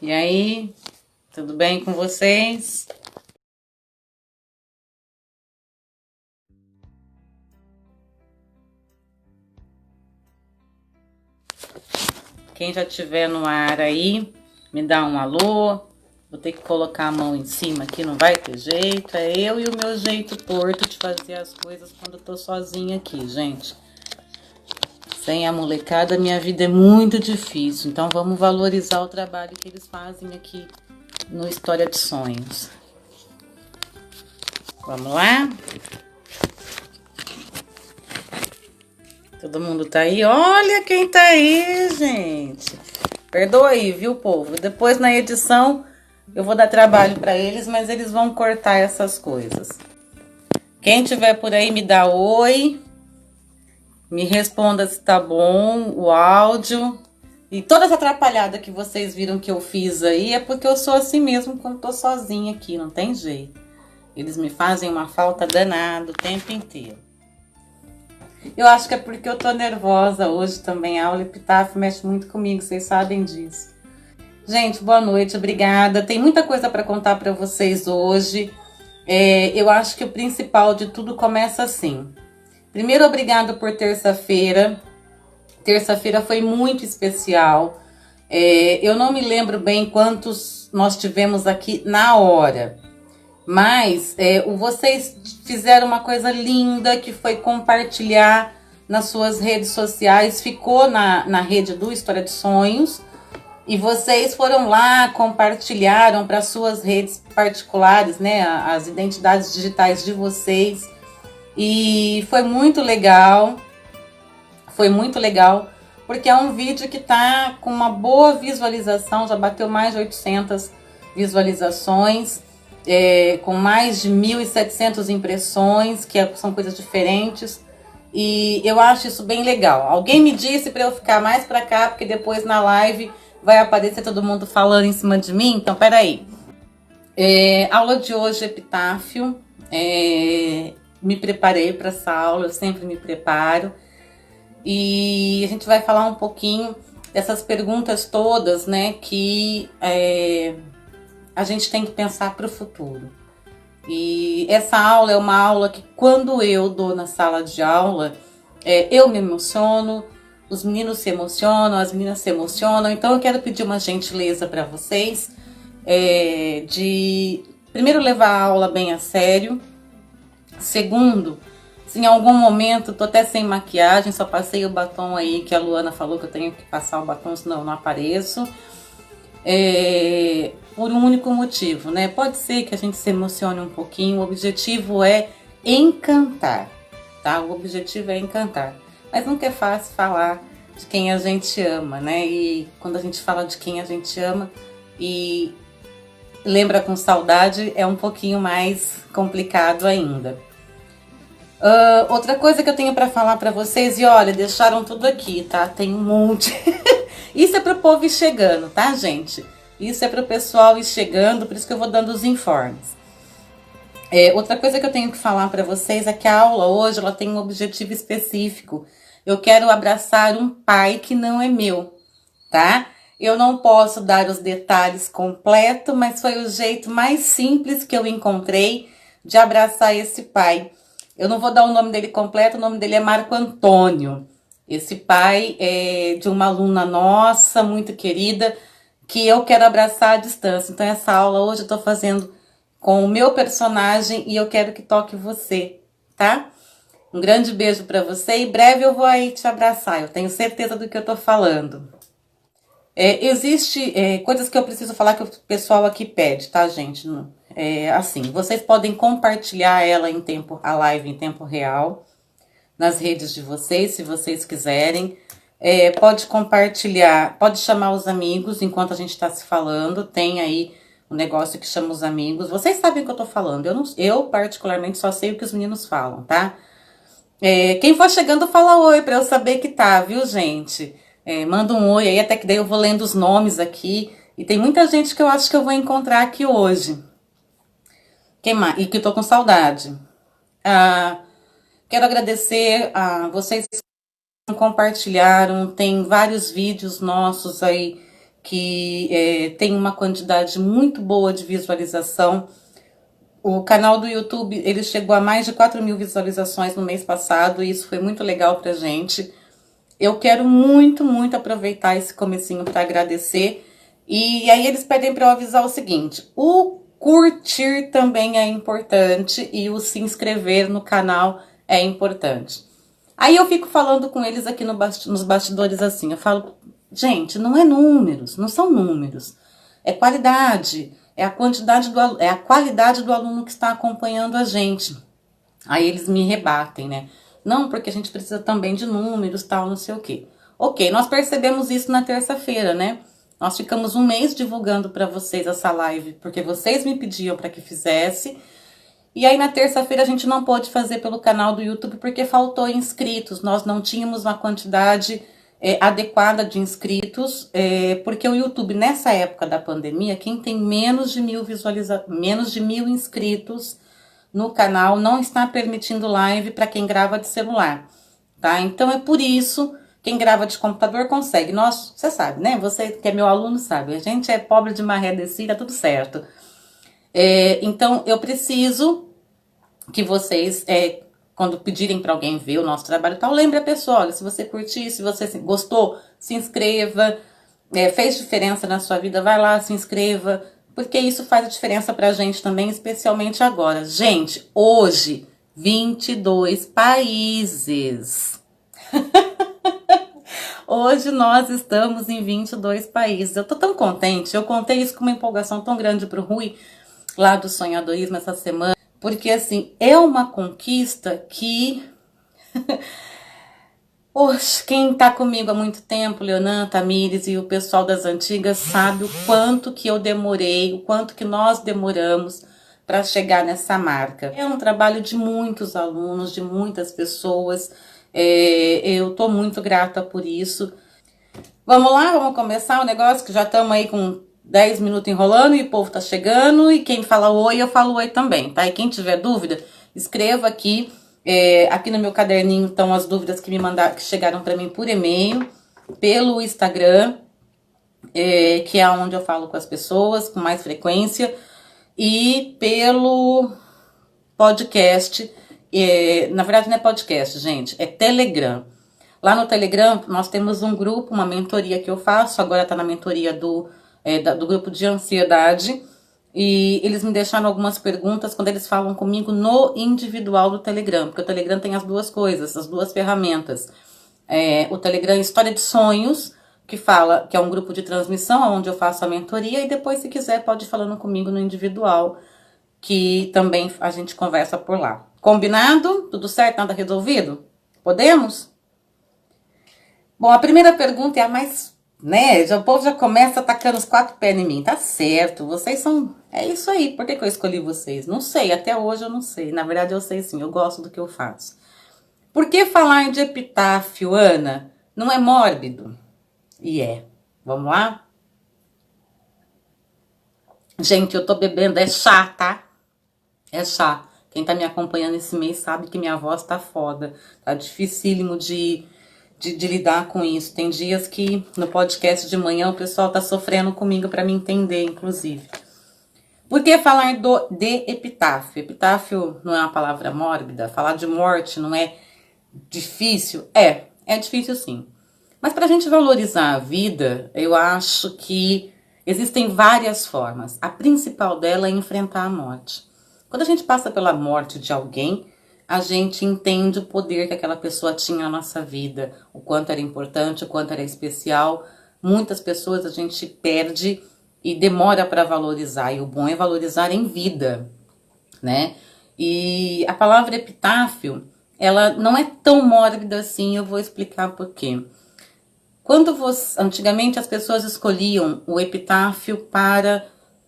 E aí, tudo bem com vocês? Quem já estiver no ar aí, me dá um alô. Vou ter que colocar a mão em cima aqui, não vai ter jeito. É eu e o meu jeito torto de fazer as coisas quando eu tô sozinha aqui, gente. Sem a molecada, minha vida é muito difícil. Então vamos valorizar o trabalho que eles fazem aqui no História de Sonhos. Vamos lá? Todo mundo tá aí? Olha quem tá aí, gente. Perdoa aí, viu, povo? Depois na edição eu vou dar trabalho pra eles, mas eles vão cortar essas coisas. Quem tiver por aí me dá oi. Me responda se tá bom o áudio. E toda essa atrapalhada que vocês viram que eu fiz aí é porque eu sou assim mesmo quando tô sozinha aqui, não tem jeito. Eles me fazem uma falta danada o tempo inteiro. Eu acho que é porque eu tô nervosa hoje também. A aula epitáfio mexe muito comigo, vocês sabem disso. Gente, boa noite, obrigada. Tem muita coisa para contar para vocês hoje. Eu acho que o principal de tudo começa assim. Primeiro, obrigado por terça-feira. Terça-feira foi muito especial. Eu não me lembro bem quantos nós tivemos aqui na hora. Mas vocês fizeram uma coisa linda que foi compartilhar nas suas redes sociais. Ficou na rede do História de Sonhos. E vocês foram lá, compartilharam para suas redes particulares, né? As identidades digitais de vocês. E foi muito legal. Foi muito legal. Porque é um vídeo que tá com uma boa visualização. Já bateu mais de 800 visualizações. Com mais de 1.700 impressões, que são coisas diferentes, e eu acho isso bem legal. Alguém me disse para eu ficar mais para cá, porque depois na live vai aparecer todo mundo falando em cima de mim, então peraí. Aula de hoje, epitáfio. Me preparei para essa aula, eu sempre me preparo, e a gente vai falar um pouquinho dessas perguntas todas, né, que a gente tem que pensar para o futuro. E essa aula é uma aula que quando eu dou na sala de aula, eu me emociono, os meninos se emocionam, as meninas se emocionam. Então eu quero pedir uma gentileza para vocês, de primeiro levar a aula bem a sério. Segundo, se em algum momento tô até sem maquiagem, só passei o batom aí que a Luana falou que eu tenho que passar o batom, senão eu não apareço. Por um único motivo, né? Pode ser que a gente se emocione um pouquinho, o objetivo é encantar, tá? O objetivo é encantar. Mas nunca é fácil falar de quem a gente ama, né? E quando a gente fala de quem a gente ama e lembra com saudade, é um pouquinho mais complicado ainda. Outra coisa que eu tenho para falar para vocês, e olha, deixaram tudo aqui, tá? Tem um monte. Isso é para o povo ir chegando, tá, gente? Isso é para o pessoal ir chegando, por isso que eu vou dando os informes. Outra coisa que eu tenho que falar para vocês é que a aula hoje ela tem um objetivo específico. Eu quero abraçar um pai que não é meu, tá? Eu não posso dar os detalhes completos, mas foi o jeito mais simples que eu encontrei de abraçar esse pai. Eu não vou dar o nome dele completo, o nome dele é Marco Antônio. Esse pai é de uma aluna nossa, muito querida, que eu quero abraçar à distância. Então essa aula hoje eu tô fazendo com o meu personagem e eu quero que toque você, tá? Um grande beijo pra você e breve eu vou aí te abraçar, eu tenho certeza do que eu tô falando. Existe coisas que eu preciso falar que o pessoal aqui pede, tá, gente? Assim, vocês podem compartilhar ela a live em tempo real, nas redes de vocês, se vocês quiserem. Pode compartilhar, pode chamar os amigos enquanto a gente está se falando. Tem aí um negócio que chama os amigos. Vocês sabem o que eu tô falando. Eu particularmente, só sei o que os meninos falam, tá? Quem for chegando, fala oi pra eu saber que tá, viu, gente? Manda um oi aí, até que daí eu vou lendo os nomes aqui. E tem muita gente que eu acho que eu vou encontrar aqui hoje. Quem mais? E que eu tô com saudade. Quero agradecer a vocês que compartilharam. Tem vários vídeos nossos aí que tem uma quantidade muito boa de visualização. O canal do YouTube, ele chegou a mais de 4.000 visualizações no mês passado, e isso foi muito legal pra gente. Eu quero muito, muito aproveitar esse comecinho para agradecer. E aí eles pedem para eu avisar o seguinte: o curtir também é importante e o se inscrever no canal é importante. Aí eu fico falando com eles aqui nos bastidores assim, eu falo, gente, não é números, não são números, é qualidade, é a quantidade é a qualidade do aluno que está acompanhando a gente. Aí eles me rebatem, né? Não, porque a gente precisa também de números, tal, não sei o quê. Ok, nós percebemos isso na terça-feira, né? Nós ficamos um mês divulgando para vocês essa live, porque vocês me pediam para que fizesse. E aí na terça-feira a gente não pôde fazer pelo canal do YouTube porque faltou inscritos. Nós não tínhamos uma quantidade adequada de inscritos, porque o YouTube nessa época da pandemia, quem tem menos de 1.000 inscritos no canal não está permitindo live para quem grava de celular, tá? Então é por isso, quem grava de computador consegue. Nós, você sabe, né? Você que é meu aluno sabe, a gente é pobre de maré descida, tudo certo. Então eu preciso que vocês, quando pedirem para alguém ver o nosso trabalho e tal, lembre a pessoa, olha, se você curtir, se você gostou, se inscreva, fez diferença na sua vida, vai lá, se inscreva, porque isso faz a diferença pra gente também, especialmente agora. Gente, hoje, 22 países. Hoje nós estamos em 22 países. Eu tô tão contente, eu contei isso com uma empolgação tão grande pro Rui, lá do Sonhadorismo, essa semana, porque assim, é uma conquista que... Poxa, quem tá comigo há muito tempo, Leonan, Tamires e o pessoal das antigas, sabe o quanto que eu demorei, o quanto que nós demoramos para chegar nessa marca. É um trabalho de muitos alunos, de muitas pessoas, eu tô muito grata por isso. Vamos lá, vamos começar o negócio, que já estamos aí com 10 minutos enrolando e o povo tá chegando, e quem fala oi, eu falo oi também, tá? E quem tiver dúvida, escreva aqui. Aqui no meu caderninho estão as dúvidas que me mandaram, que chegaram para mim por e-mail, pelo Instagram, que é onde eu falo com as pessoas com mais frequência, e pelo podcast. Na verdade não é podcast, gente, é Telegram. Lá no Telegram nós temos um grupo, uma mentoria que eu faço, agora tá na mentoria do grupo de ansiedade. E eles me deixaram algumas perguntas quando eles falam comigo no individual do Telegram, porque o Telegram tem as duas coisas, as duas ferramentas. O Telegram História de Sonhos, que é um grupo de transmissão, onde eu faço a mentoria, e depois, se quiser, pode ir falando comigo no individual, que também a gente conversa por lá. Combinado? Tudo certo? Nada resolvido? Podemos? Bom, a primeira pergunta é a mais... né, o povo já começa atacando os 4 pés em mim. Tá certo, vocês são... É isso aí, por que eu escolhi vocês? Não sei, até hoje eu não sei. Na verdade eu sei sim, eu gosto do que eu faço. Por que falar de epitáfio, Ana? Não é mórbido? E é. Vamos lá? Gente, eu tô bebendo, é chá, tá? É chá. Quem tá me acompanhando esse mês sabe que minha voz tá foda. Tá dificílimo de lidar com isso. Tem dias que no podcast de manhã o pessoal tá sofrendo comigo para me entender, inclusive. Por que falar de epitáfio? Epitáfio não é uma palavra mórbida? Falar de morte não é difícil? É difícil sim. Mas pra gente valorizar a vida, eu acho que existem várias formas. A principal dela é enfrentar a morte. Quando a gente passa pela morte de alguém, a gente entende o poder que aquela pessoa tinha na nossa vida, o quanto era importante, o quanto era especial. Muitas pessoas a gente perde e demora para valorizar, e o bom é valorizar em vida, né? E a palavra epitáfio, ela não é tão mórbida assim, eu vou explicar por quê. Antigamente as pessoas escolhiam o epitáfio para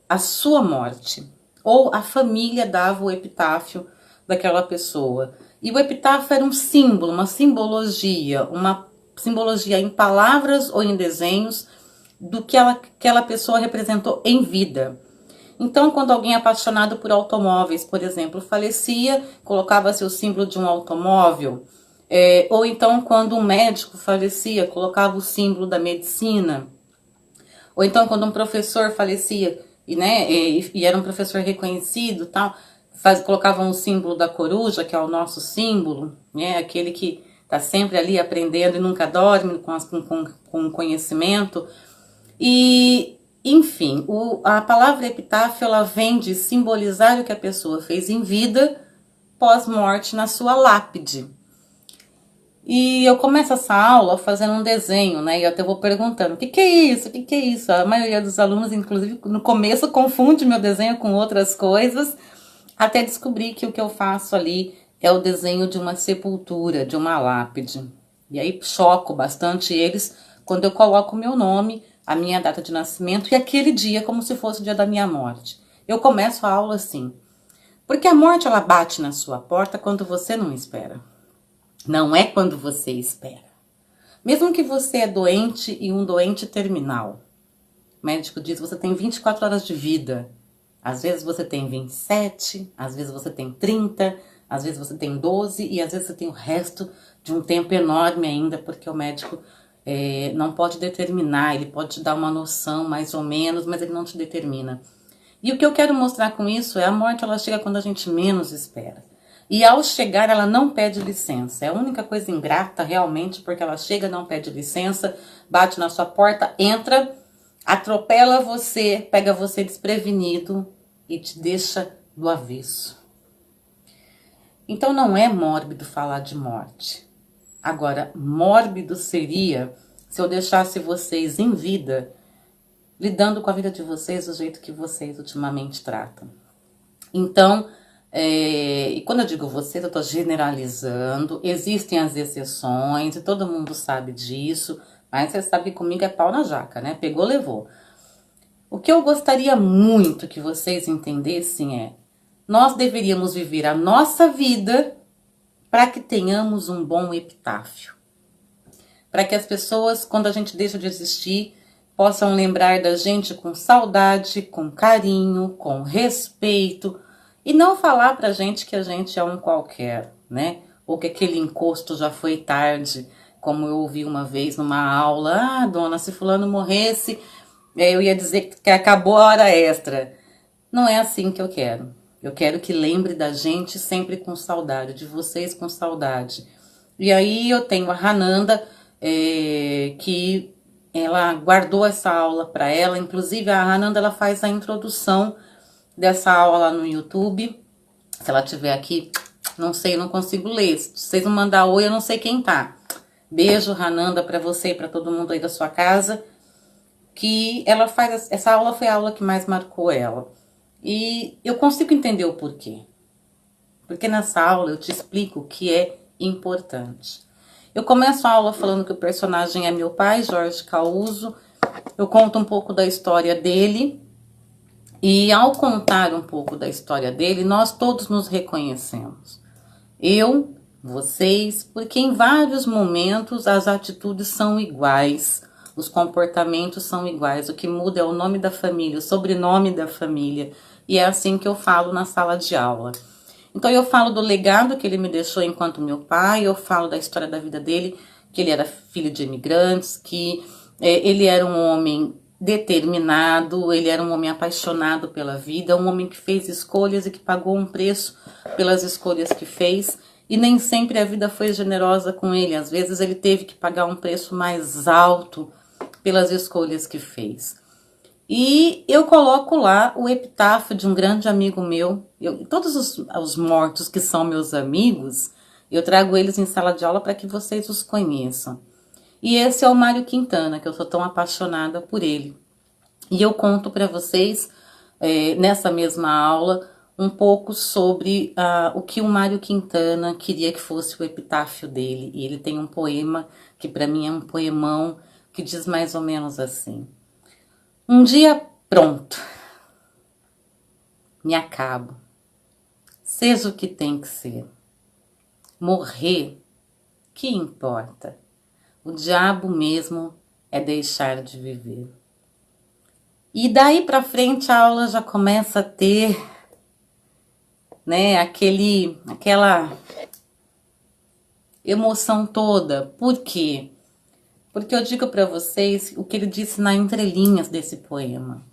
a sua morte, ou a família dava o epitáfio daquela pessoa. E o epitáfio era um símbolo, uma simbologia em palavras ou em desenhos do que aquela pessoa representou em vida. Então, quando alguém apaixonado por automóveis, por exemplo, falecia, colocava-se o símbolo de um automóvel. Ou então, quando um médico falecia, colocava o símbolo da medicina. Ou então quando um professor falecia, e era um professor reconhecido, tal, colocavam o símbolo da coruja, que é o nosso símbolo, né? Aquele que está sempre ali aprendendo e nunca dorme com conhecimento. E, enfim, a palavra epitáfio, ela vem de simbolizar o que a pessoa fez em vida, pós-morte, na sua lápide. E eu começo essa aula fazendo um desenho, né? E eu até vou perguntando, o que é isso? O que é isso? A maioria dos alunos, inclusive, no começo confunde meu desenho com outras coisas, até descobrir que o que eu faço ali é o desenho de uma sepultura, de uma lápide. E aí choco bastante eles quando eu coloco o meu nome, a minha data de nascimento e aquele dia como se fosse o dia da minha morte. Eu começo a aula assim, porque a morte ela bate na sua porta quando você não espera. Não é quando você espera. Mesmo que você é doente e um doente terminal, o médico diz que você tem 24 horas de vida. Às vezes você tem 27, às vezes você tem 30, às vezes você tem 12 e às vezes você tem o resto de um tempo enorme ainda, porque o médico não pode determinar, ele pode te dar uma noção mais ou menos, mas ele não te determina. E o que eu quero mostrar com isso é a morte, ela chega quando a gente menos espera. E ao chegar, ela não pede licença. É a única coisa ingrata, realmente, porque ela chega, não pede licença, bate na sua porta, entra, atropela você, pega você desprevenido e te deixa do avesso. Então não é mórbido falar de morte. Agora, mórbido seria se eu deixasse vocês em vida, lidando com a vida de vocês do jeito que vocês ultimamente tratam. Então, e quando eu digo vocês, eu estou generalizando, existem as exceções, e todo mundo sabe disso, mas você sabe que comigo é pau na jaca, né? Pegou, levou. O que eu gostaria muito que vocês entendessem é, nós deveríamos viver a nossa vida para que tenhamos um bom epitáfio. Para que as pessoas, quando a gente deixa de existir, possam lembrar da gente com saudade, com carinho, com respeito, e não falar pra gente que a gente é um qualquer, né? Ou que aquele encosto já foi tarde, como eu ouvi uma vez numa aula. Ah, dona, se fulano morresse, eu ia dizer que acabou a hora extra. Não é assim que eu quero. Eu quero que lembre da gente sempre com saudade, de vocês com saudade. E aí eu tenho a Hananda, que ela guardou essa aula para ela. Inclusive a Hananda, ela faz a introdução dessa aula lá no YouTube. Se ela tiver aqui, não sei, eu não consigo ler. Se vocês não mandar oi, eu não sei quem tá. Beijo, Hananda, para você e para todo mundo aí da sua casa. Que ela faz, essa aula foi a aula que mais marcou ela. E eu consigo entender o porquê. Porque nessa aula eu te explico o que é importante. Eu começo a aula falando que o personagem é meu pai, Jorge Causo. Eu conto um pouco da história dele. E ao contar um pouco da história dele, nós todos nos reconhecemos. Eu, vocês, porque em vários momentos as atitudes são iguais, os comportamentos são iguais. O que muda é o nome da família, o sobrenome da família. E é assim que eu falo na sala de aula. Então eu falo do legado que ele me deixou enquanto meu pai, eu falo da história da vida dele, que ele era filho de imigrantes, que ele era um homem determinado, ele era um homem apaixonado pela vida, um homem que fez escolhas e que pagou um preço pelas escolhas que fez, e nem sempre a vida foi generosa com ele, às vezes ele teve que pagar um preço mais alto pelas escolhas que fez. E eu coloco lá o epitáfio de um grande amigo meu, todos os mortos que são meus amigos, eu trago eles em sala de aula para que vocês os conheçam. E esse é o Mário Quintana, que eu sou tão apaixonada por ele. E eu conto para vocês, nessa mesma aula, um pouco sobre o que o Mário Quintana queria que fosse o epitáfio dele. E ele tem um poema, que para mim é um poemão, que diz mais ou menos assim. Um dia pronto, me acabo, seja o que tem que ser. Morrer, que importa? O diabo mesmo é deixar de viver. E daí pra frente a aula já começa a ter, né, aquela emoção toda. Por quê? Porque eu digo para vocês o que ele disse nas entrelinhas desse poema.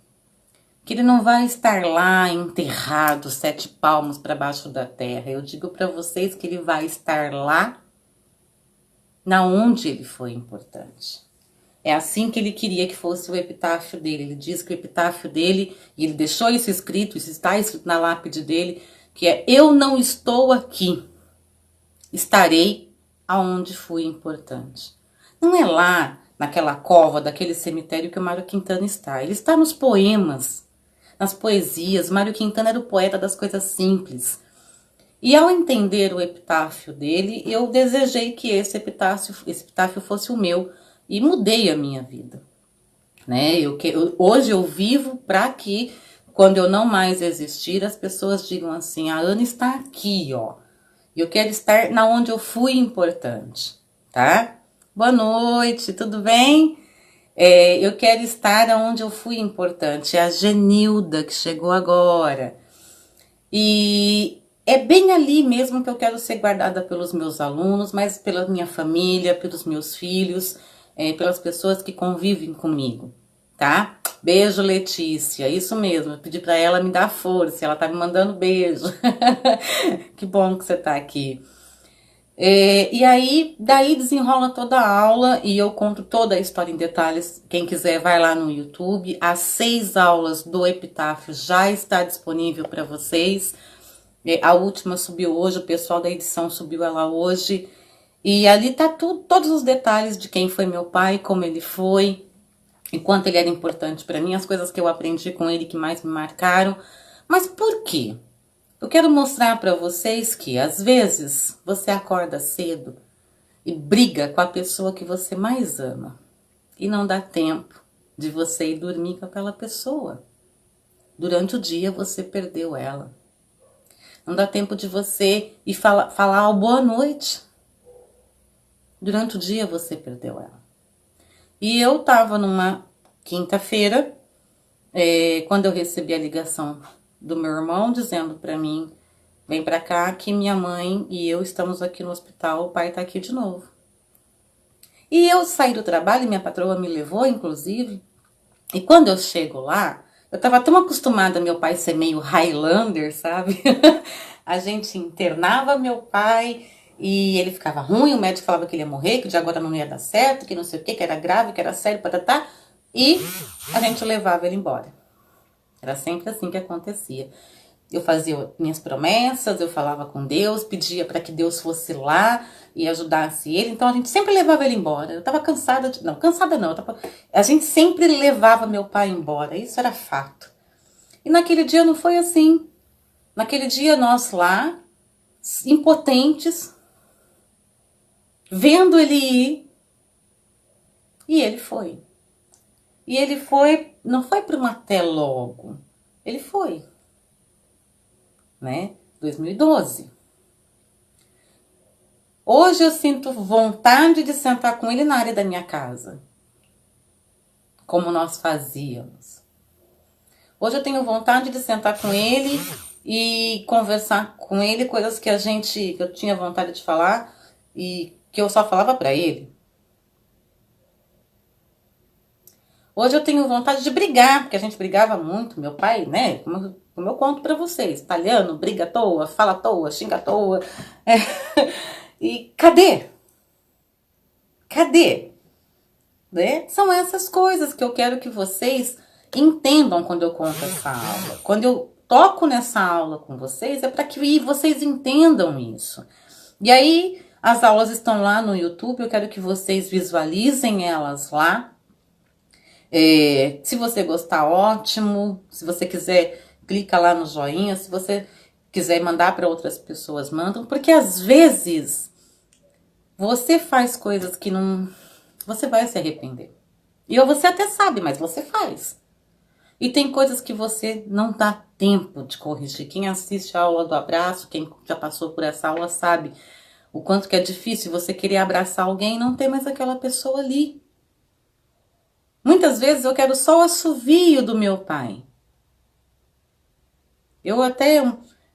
Que ele não vai estar lá enterrado 7 palmos para baixo da terra. Eu digo para vocês que ele vai estar lá na onde ele foi importante. É assim que ele queria que fosse o epitáfio dele. Ele diz que o epitáfio dele, e ele deixou isso escrito, isso está escrito na lápide dele, que é: eu não estou aqui, estarei aonde fui importante. Não é lá, naquela cova, daquele cemitério que o Mário Quintana está. Ele está nos poemas, nas poesias. Mário Quintana era o poeta das coisas simples. E ao entender o epitáfio dele, eu desejei que esse epitáfio fosse o meu. E mudei a minha vida, né? Hoje eu vivo para que, quando eu não mais existir, as pessoas digam assim: a Ana está aqui, ó. E eu quero estar na onde eu fui importante, tá? Boa noite, tudo bem? Eu quero estar onde eu fui importante. É a Genilda que chegou agora. E é bem ali mesmo que eu quero ser guardada pelos meus alunos, mas pela minha família, pelos meus filhos, pelas pessoas que convivem comigo, tá? Beijo, Letícia, isso mesmo, eu pedi pra ela me dar força, ela tá me mandando beijo. Que bom que você tá aqui. E aí, daí desenrola toda a aula e eu conto toda a história em detalhes. Quem quiser vai lá no YouTube. As 6 aulas do epitáfio já está disponível para vocês. A última subiu hoje, o pessoal da edição subiu ela hoje. E ali tá todos os detalhes de quem foi meu pai, como ele foi, e quanto ele era importante para mim, as coisas que eu aprendi com ele que mais me marcaram. Mas por quê? Eu quero mostrar para vocês que às vezes você acorda cedo e briga com a pessoa que você mais ama e não dá tempo de você ir dormir com aquela pessoa. Durante o dia você perdeu ela. Não dá tempo de você ir falar o boa noite. Durante o dia você perdeu ela. E eu tava numa quinta-feira, quando eu recebi a ligação do meu irmão dizendo pra mim: vem pra cá que minha mãe e eu estamos aqui no hospital, o pai tá aqui de novo. E eu saí do trabalho, minha patroa me levou, inclusive, e quando eu chego lá, eu tava tão acostumada a meu pai ser meio Highlander, sabe? A gente internava meu pai e ele ficava ruim, o médico falava que ele ia morrer, que de agora não ia dar certo, que não sei o que era grave, que era sério, patatá, e a gente levava ele embora. Era sempre assim que acontecia. Eu fazia minhas promessas, eu falava com Deus, pedia para que Deus fosse lá e ajudasse ele. Então a gente sempre levava ele embora. Eu tava cansada de... Não, cansada não. A gente sempre levava meu pai embora. Isso era fato. E naquele dia não foi assim. Naquele dia nós lá, impotentes, vendo ele ir. E ele foi. E ele foi, não foi para um até logo. Ele foi. Né? 2012. Hoje eu sinto vontade de sentar com ele na área da minha casa, como nós fazíamos. Hoje eu tenho vontade de sentar com ele e conversar com ele coisas que eu tinha vontade de falar e que eu só falava pra ele. Hoje eu tenho vontade de brigar, porque a gente brigava muito, meu pai, né? Como eu conto pra vocês, italiano, briga à toa, fala à toa, xinga à toa. E cadê? Cadê? Né? São essas coisas que eu quero que vocês entendam quando eu conto essa aula. Quando eu toco nessa aula com vocês, é para que vocês entendam isso. E aí, as aulas estão lá no YouTube, eu quero que vocês visualizem elas lá. Se você gostar, ótimo. Se você quiser, clica lá no joinha. Se você quiser mandar para outras pessoas, mandam. Porque às vezes você faz coisas que não... Você vai se arrepender. E você até sabe, mas você faz. E tem coisas que você não dá tempo de corrigir. Quem assiste a aula do abraço, quem já passou por essa aula sabe o quanto que é difícil você querer abraçar alguém e não ter mais aquela pessoa ali. Muitas vezes eu quero só o assovio do meu pai. Eu até,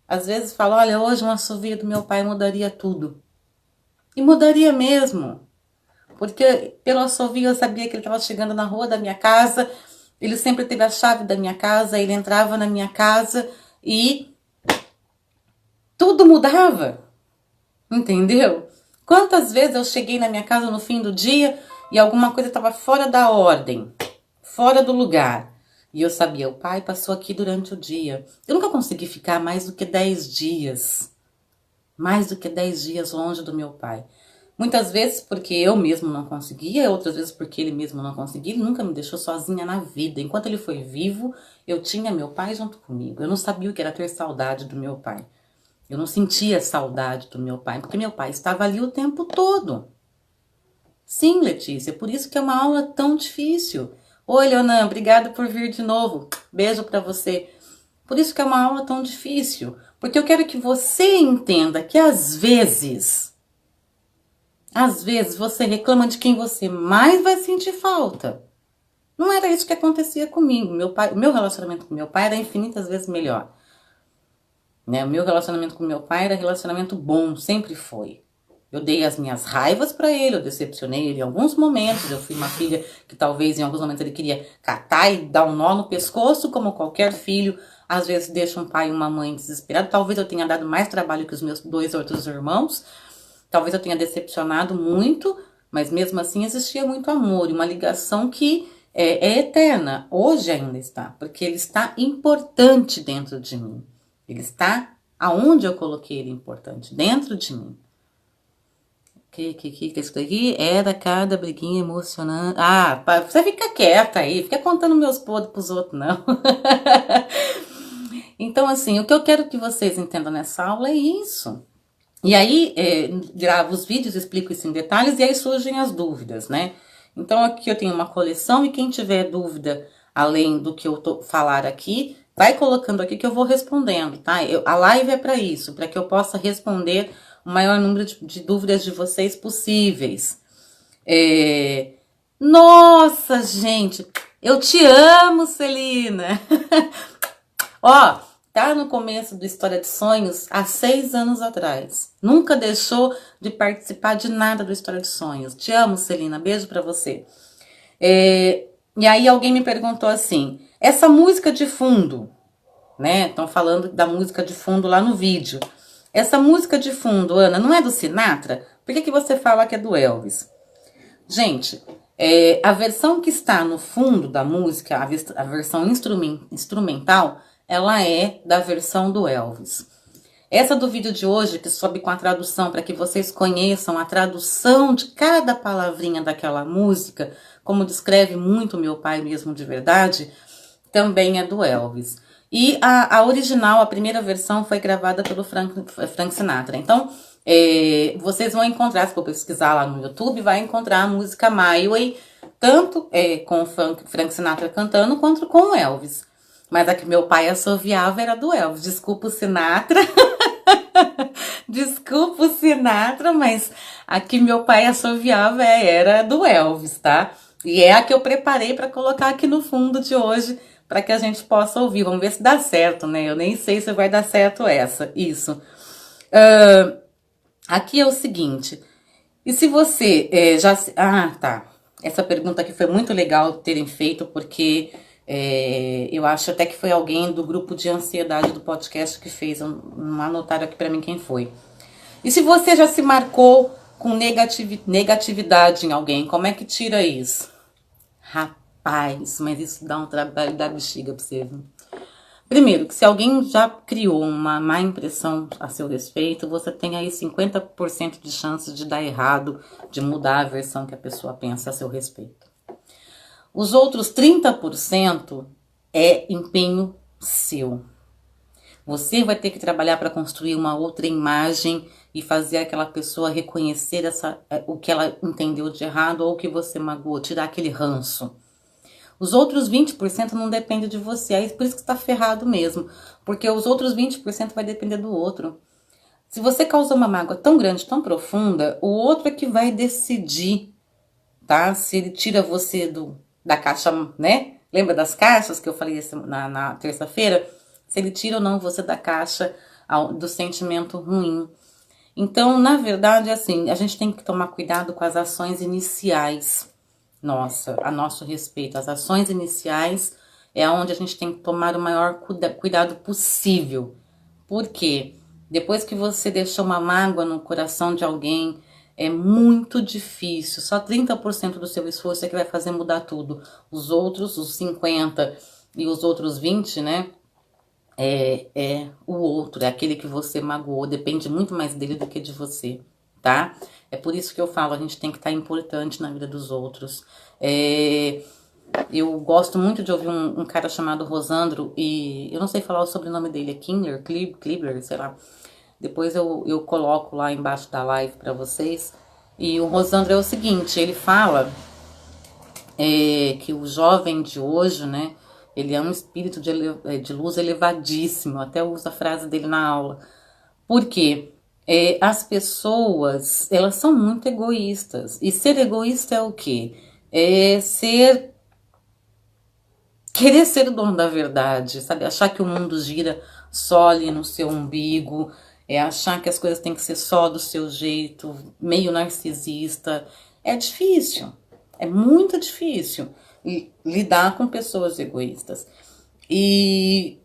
às vezes, falo, olha, hoje um assovio do meu pai mudaria tudo. E mudaria mesmo. Porque pelo assovio eu sabia que ele estava chegando na rua da minha casa, ele sempre teve a chave da minha casa, ele entrava na minha casa e tudo mudava, entendeu? Quantas vezes eu cheguei na minha casa no fim do dia e alguma coisa estava fora da ordem, fora do lugar. E eu sabia, o pai passou aqui durante o dia. Eu nunca consegui ficar mais do que 10 dias. Mais do que 10 dias longe do meu pai. Muitas vezes porque eu mesmo não conseguia, outras vezes porque ele mesmo não conseguia. Ele nunca me deixou sozinha na vida. Enquanto ele foi vivo, eu tinha meu pai junto comigo. Eu não sabia o que era ter saudade do meu pai. Eu não sentia saudade do meu pai, porque meu pai estava ali o tempo todo. Sim, Letícia, por isso que é uma aula tão difícil. Oi, Leonan, obrigada por vir de novo. Beijo pra você. Por isso que é uma aula tão difícil. Porque eu quero que você entenda que às vezes você reclama de quem você mais vai sentir falta. Não era isso que acontecia comigo. O meu relacionamento com meu pai era infinitas vezes melhor. Né? O meu relacionamento com meu pai era relacionamento bom, sempre foi. Eu dei as minhas raivas pra ele, eu decepcionei ele em alguns momentos. Eu fui uma filha que talvez em alguns momentos ele queria catar e dar um nó no pescoço, como qualquer filho. Às vezes deixa um pai e uma mãe desesperados. Talvez eu tenha dado mais trabalho que os meus 2 outros irmãos. Talvez eu tenha decepcionado muito, mas mesmo assim existia muito amor e uma ligação que é eterna. Hoje ainda está, porque ele está importante dentro de mim. Ele está aonde eu coloquei ele importante, dentro de mim. Que isso daqui era cada briguinha emocionante. Ah, você fica quieta aí, fica contando meus podres pros outros, não. Então, assim, o que eu quero que vocês entendam nessa aula é isso. E aí, gravo os vídeos, explico isso em detalhes, e aí surgem as dúvidas, né? Então, aqui eu tenho uma coleção, e quem tiver dúvida, além do que eu falar aqui, vai colocando aqui que eu vou respondendo, tá? A live é para isso, para que eu possa responder o maior número de dúvidas de vocês possíveis. Nossa, gente, eu te amo, Celina! Ó, tá no começo do História de Sonhos há 6 anos atrás. Nunca deixou de participar de nada do História de Sonhos. Te amo, Celina. Beijo pra você. E aí alguém me perguntou assim, essa música de fundo, né? Estão falando da música de fundo lá no vídeo. Essa música de fundo, Ana, não é do Sinatra? Por que você fala que é do Elvis? Gente, a versão que está no fundo da música, a versão instrumental, ela é da versão do Elvis. Essa do vídeo de hoje, que sobe com a tradução, para que vocês conheçam a tradução de cada palavrinha daquela música, como descreve muito meu pai mesmo de verdade, também é do Elvis. E a original, a primeira versão, foi gravada pelo Frank Sinatra. Então, vocês vão encontrar, se for pesquisar lá no YouTube, vai encontrar a música My Way, tanto com o Frank Sinatra cantando, quanto com o Elvis. Mas a que meu pai assoviava era do Elvis. Desculpa o Sinatra. Desculpa o Sinatra, mas a que meu pai assoviava era do Elvis, tá? E é a que eu preparei para colocar aqui no fundo de hoje, para que a gente possa ouvir. Vamos ver se dá certo, né? Eu nem sei se vai dar certo isso. Aqui é o seguinte. E se você já... Ah, tá. Essa pergunta aqui foi muito legal terem feito, porque... eu acho até que foi alguém do grupo de ansiedade do podcast que fez. Não anotaram aqui pra mim quem foi. E se você já se marcou com negatividade em alguém, como é que tira isso? Rapaz, mas isso dá um trabalho da bexiga pra você, viu? Primeiro, que se alguém já criou uma má impressão a seu respeito, você tem aí 50% de chance de dar errado, de mudar a versão que a pessoa pensa a seu respeito. Os outros 30% é empenho seu. Você vai ter que trabalhar para construir uma outra imagem e fazer aquela pessoa reconhecer o que ela entendeu de errado ou o que você magoou, tirar aquele ranço. Os outros 20% não depende de você, é por isso que está ferrado mesmo, porque os outros 20% vai depender do outro. Se você causou uma mágoa tão grande, tão profunda, o outro é que vai decidir, tá? Se ele tira você da caixa, né? Lembra das caixas que eu falei na terça-feira? Se ele tira ou não você da caixa do sentimento ruim. Então, na verdade, assim, a gente tem que tomar cuidado com as ações iniciais a nosso respeito. As ações iniciais é onde a gente tem que tomar o maior cuidado possível. Por quê? Depois que você deixou uma mágoa no coração de alguém, é muito difícil. Só 30% do seu esforço é que vai fazer mudar tudo. Os outros, os 50% e os outros 20%, né? É o outro, é aquele que você magoou, depende muito mais dele do que de você, tá? É por isso que eu falo, a gente tem que estar importante na vida dos outros. Eu gosto muito de ouvir um cara chamado Rosandro, e eu não sei falar o sobrenome dele, é Klibler, sei lá. Depois eu coloco lá embaixo da live pra vocês. E o Rosandro é o seguinte, ele fala que o jovem de hoje, né, ele é um espírito de luz elevadíssimo, até uso a frase dele na aula. Por quê? As pessoas, elas são muito egoístas. E ser egoísta é o quê? Querer ser o dono da verdade, sabe? Achar que o mundo gira só ali no seu umbigo, achar que as coisas têm que ser só do seu jeito, meio narcisista. É difícil, é muito difícil lidar com pessoas egoístas. E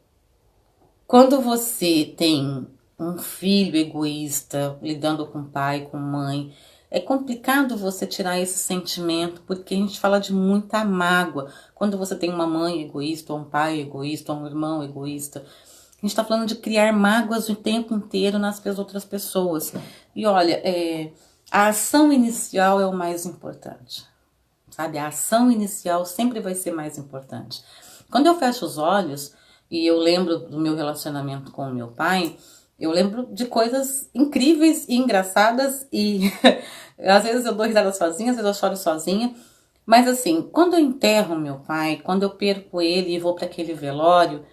quando você tem um filho egoísta, lidando com pai, com mãe, é complicado você tirar esse sentimento, porque a gente fala de muita mágoa. Quando você tem uma mãe egoísta, ou um pai egoísta, ou um irmão egoísta, a gente está falando de criar mágoas o tempo inteiro nas outras pessoas. E olha, a ação inicial é o mais importante, sabe? A ação inicial sempre vai ser mais importante. Quando eu fecho os olhos e eu lembro do meu relacionamento com o meu pai, eu lembro de coisas incríveis e engraçadas e às vezes eu dou risada sozinha, às vezes eu choro sozinha. Mas assim, quando eu enterro meu pai, quando eu perco ele e vou para aquele velório,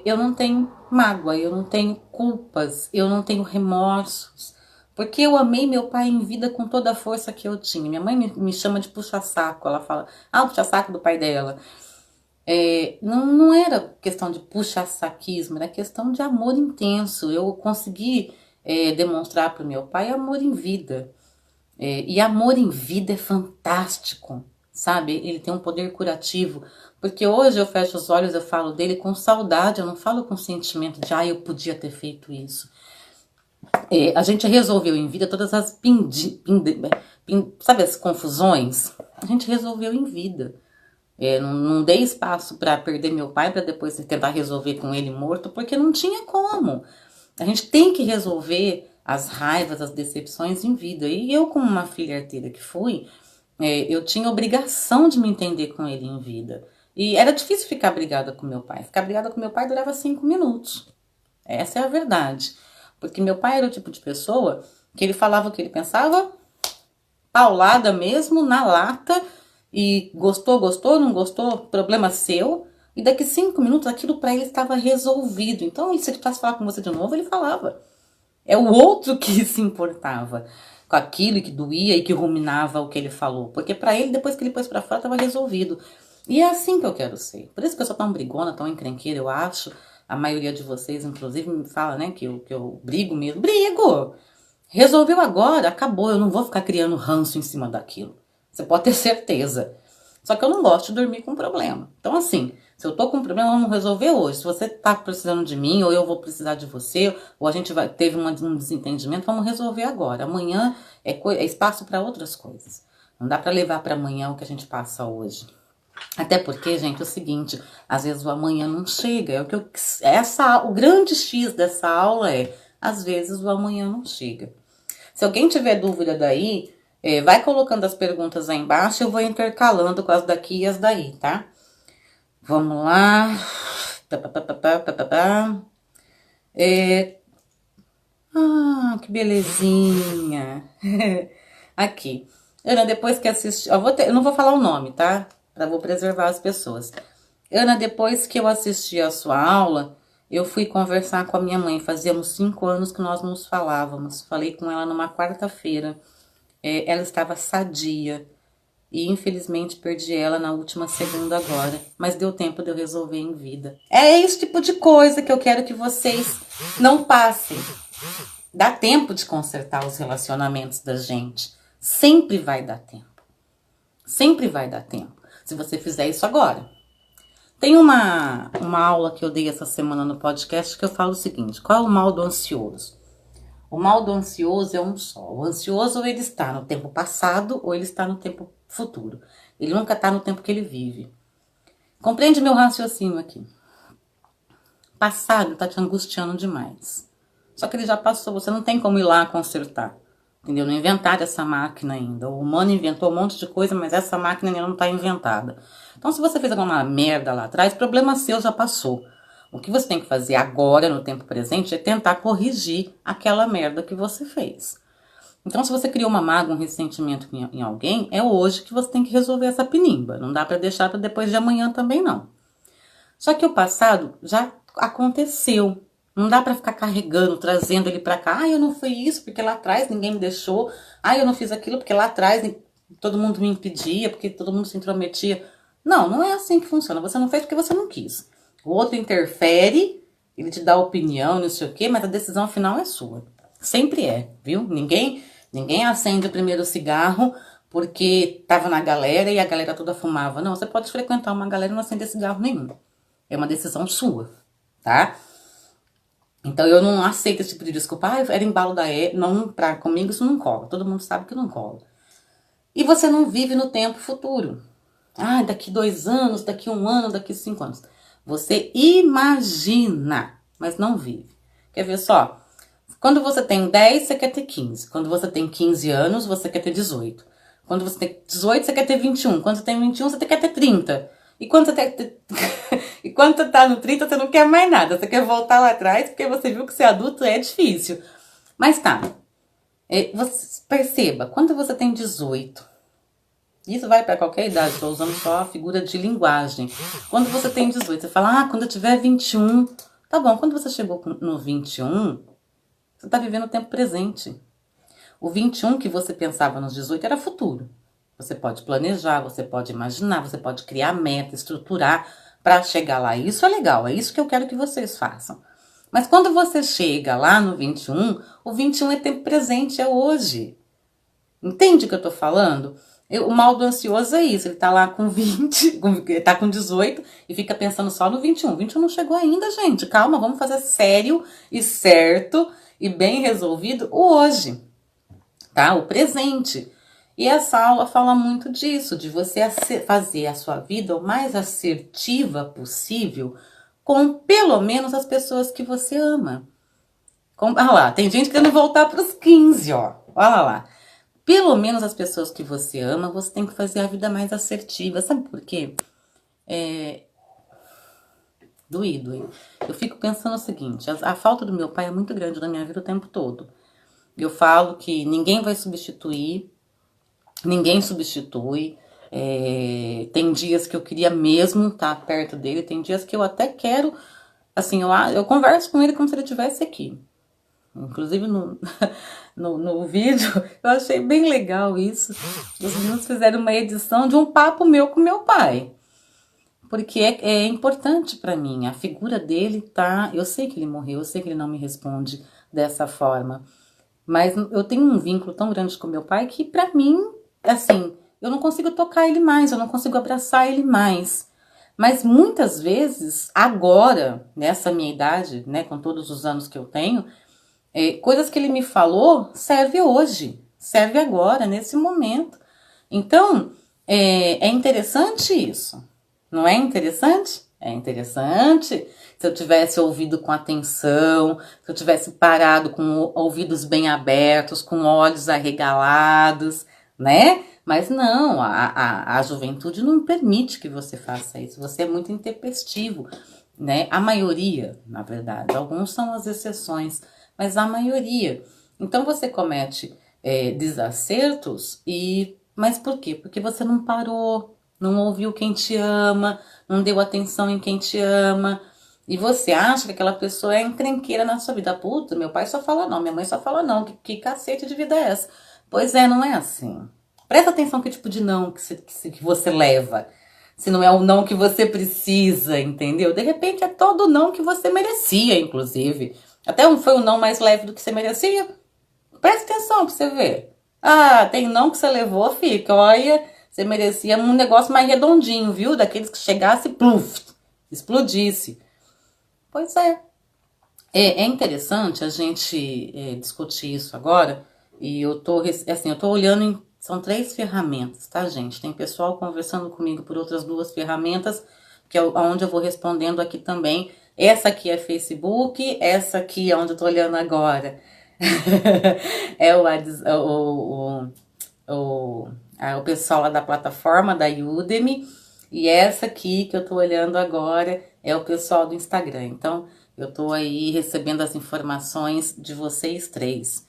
eu não tenho mágoa, eu não tenho culpas, eu não tenho remorsos. Porque eu amei meu pai em vida com toda a força que eu tinha. Minha mãe me chama de puxa-saco, ela fala, o puxa-saco do pai dela. Não era questão de puxa-saquismo, era questão de amor intenso. Eu consegui demonstrar para o meu pai amor em vida. E amor em vida é fantástico, sabe? Ele tem um poder curativo. Porque hoje eu fecho os olhos, eu falo dele com saudade, eu não falo com sentimento de, eu podia ter feito isso. A gente resolveu em vida todas as sabe as confusões? A gente resolveu em vida. Não dei espaço para perder meu pai para depois tentar resolver com ele morto, porque não tinha como. A gente tem que resolver as raivas, as decepções em vida. E eu, como uma filha arteira que fui, eu tinha obrigação de me entender com ele em vida. E era difícil ficar brigada com meu pai. Ficar brigada com meu pai durava 5 minutos. Essa é a verdade. Porque meu pai era o tipo de pessoa que ele falava o que ele pensava, paulada mesmo, na lata, e gostou, não gostou, problema seu. E daqui 5 minutos aquilo para ele estava resolvido. Então, se ele precisasse falar com você de novo, ele falava. É o outro que se importava com aquilo e que doía e que ruminava o que ele falou. Porque para ele, depois que ele pôs para fora, estava resolvido. E é assim que eu quero ser. Por isso que eu sou tão brigona, tão encrenqueira, eu acho. A maioria de vocês, inclusive, me fala, né, que eu brigo mesmo. Brigo! Resolveu agora, acabou. Eu não vou ficar criando ranço em cima daquilo. Você pode ter certeza. Só que eu não gosto de dormir com problema. Então, assim, se eu tô com um problema, vamos resolver hoje. Se você tá precisando de mim, ou eu vou precisar de você, ou a gente teve um desentendimento, vamos resolver agora. Amanhã é espaço para outras coisas. Não dá para levar para amanhã o que a gente passa hoje. Até porque, gente, é o seguinte, às vezes o amanhã não chega. O grande X dessa aula às vezes o amanhã não chega. Se alguém tiver dúvida daí, vai colocando as perguntas aí embaixo, eu vou intercalando com as daqui e as daí, tá? Vamos lá. Que belezinha. Aqui. Ana, depois que assisti... eu não vou falar o nome, tá? Vou preservar as pessoas. Ana, depois que eu assisti a sua aula, eu fui conversar com a minha mãe. Fazíamos 5 anos que nós nos falávamos. Falei com ela numa quarta-feira. Ela estava sadia. E infelizmente perdi ela na última segunda agora. Mas deu tempo de eu resolver em vida. É esse tipo de coisa que eu quero que vocês não passem. Dá tempo de consertar os relacionamentos da gente. Sempre vai dar tempo. Sempre vai dar tempo. Se você fizer isso agora. Tem uma aula que eu dei essa semana no podcast que eu falo o seguinte: qual é o mal do ansioso? O mal do ansioso é um só. O ansioso, ou ele está no tempo passado, ou ele está no tempo futuro. Ele nunca está no tempo que ele vive. Compreende meu raciocínio aqui? Passado está te angustiando demais. Só que ele já passou, você não tem como ir lá consertar. Entendeu? Não inventaram essa máquina ainda. O humano inventou um monte de coisa, mas essa máquina ainda não está inventada. Então, se você fez alguma merda lá atrás, problema seu, já passou. O que você tem que fazer agora, no tempo presente, é tentar corrigir aquela merda que você fez. Então, se você criou uma mágoa, um ressentimento em alguém, é hoje que você tem que resolver essa pinimba. Não dá para deixar para depois de amanhã também, não. Só que o passado já aconteceu. Não dá pra ficar carregando, trazendo ele pra cá. Eu não fui isso porque lá atrás ninguém me deixou. Eu não fiz aquilo porque lá atrás todo mundo me impedia, porque todo mundo se intrometia. Não, não é assim que funciona. Você não fez porque você não quis. O outro interfere, ele te dá opinião, não sei o quê, mas a decisão final é sua. Sempre é, viu? Ninguém acende o primeiro cigarro porque tava na galera e a galera toda fumava. Não, você pode frequentar uma galera e não acender cigarro nenhum. É uma decisão sua, tá? Então eu não aceito esse tipo de desculpa. Era embalo da época. Não, comigo isso não cola. Todo mundo sabe que não cola. E você não vive no tempo futuro. Daqui 2 anos, daqui 1 ano, daqui 5 anos. Você imagina, mas não vive. Quer ver só? Quando você tem 10, você quer ter 15. Quando você tem 15 anos, você quer ter 18. Quando você tem 18, você quer ter 21. Quando você tem 21, você quer ter 30. E quando você tá no 30, você não quer mais nada. Você quer voltar lá atrás, porque você viu que ser adulto é difícil. Mas tá. Você perceba, quando você tem 18, isso vai para qualquer idade, estou usando só a figura de linguagem. Quando você tem 18, você fala, quando eu tiver 21. Tá bom, quando você chegou no 21, você tá vivendo o tempo presente. O 21 que você pensava nos 18 era futuro. Você pode planejar, você pode imaginar, você pode criar meta, estruturar para chegar lá. Isso é legal, é isso que eu quero que vocês façam. Mas quando você chega lá no 21, o 21 é tempo presente, é hoje. Entende o que eu tô falando? O mal do ansioso é isso, ele tá lá com 20, ele tá com 18 e fica pensando só no 21. 21 não chegou ainda, gente. Calma, vamos fazer sério e certo e bem resolvido o hoje, tá? O presente. E essa aula fala muito disso, de você fazer a sua vida o mais assertiva possível com pelo menos as pessoas que você ama. Olha lá, tem gente querendo voltar para os 15, ó. Olha lá. Pelo menos as pessoas que você ama, você tem que fazer a vida mais assertiva. Sabe por quê? Doído. Eu fico pensando o seguinte, a falta do meu pai é muito grande na minha vida o tempo todo. Eu falo que ninguém vai substituir. Ninguém substitui. Tem dias que eu queria mesmo estar perto dele. Tem dias que eu até quero. Assim, eu converso com ele como se ele estivesse aqui. Inclusive no vídeo, eu achei bem legal isso. Os meninos fizeram uma edição de um papo meu com meu pai. Porque é importante pra mim. A figura dele tá... Eu sei que ele morreu, eu sei que ele não me responde dessa forma. Mas eu tenho um vínculo tão grande com meu pai que pra mim... Assim, eu não consigo tocar ele mais, eu não consigo abraçar ele mais. Mas muitas vezes, agora, nessa minha idade, né, com todos os anos que eu tenho, coisas que ele me falou serve hoje, serve agora, nesse momento. Então, é interessante isso. Não é interessante? É interessante. Se eu tivesse ouvido com atenção, se eu tivesse parado com ouvidos bem abertos, com olhos arregalados, né? Mas não, a juventude não permite que você faça isso. Você é muito intempestivo, né? A maioria, na verdade. Alguns são as exceções, mas a maioria. Então você comete desacertos, mas por quê? Porque você não parou, não ouviu quem te ama, não deu atenção em quem te ama. E você acha que aquela pessoa é encrenqueira na sua vida. Puta, meu pai só fala não, minha mãe só fala não. Que cacete de vida é essa? Pois não é assim. Presta atenção que tipo de não que você leva. Se não é o não que você precisa, entendeu? De repente é todo o não que você merecia, inclusive. Até foi um não mais leve do que você merecia. Presta atenção pra você ver. Ah, tem não que você levou, fica. Olha, você merecia um negócio mais redondinho, viu? Daqueles que chegasse, pluf, explodisse. Pois é. É interessante a gente discutir isso agora. E eu tô, assim, eu tô olhando são 3 ferramentas, tá, gente? Tem pessoal conversando comigo por outras 2 ferramentas, que é onde eu vou respondendo aqui também. Essa aqui é Facebook, essa aqui é onde eu tô olhando agora. É o pessoal lá da plataforma da Udemy. E essa aqui que eu tô olhando agora é o pessoal do Instagram. Então, eu tô aí recebendo as informações de vocês 3.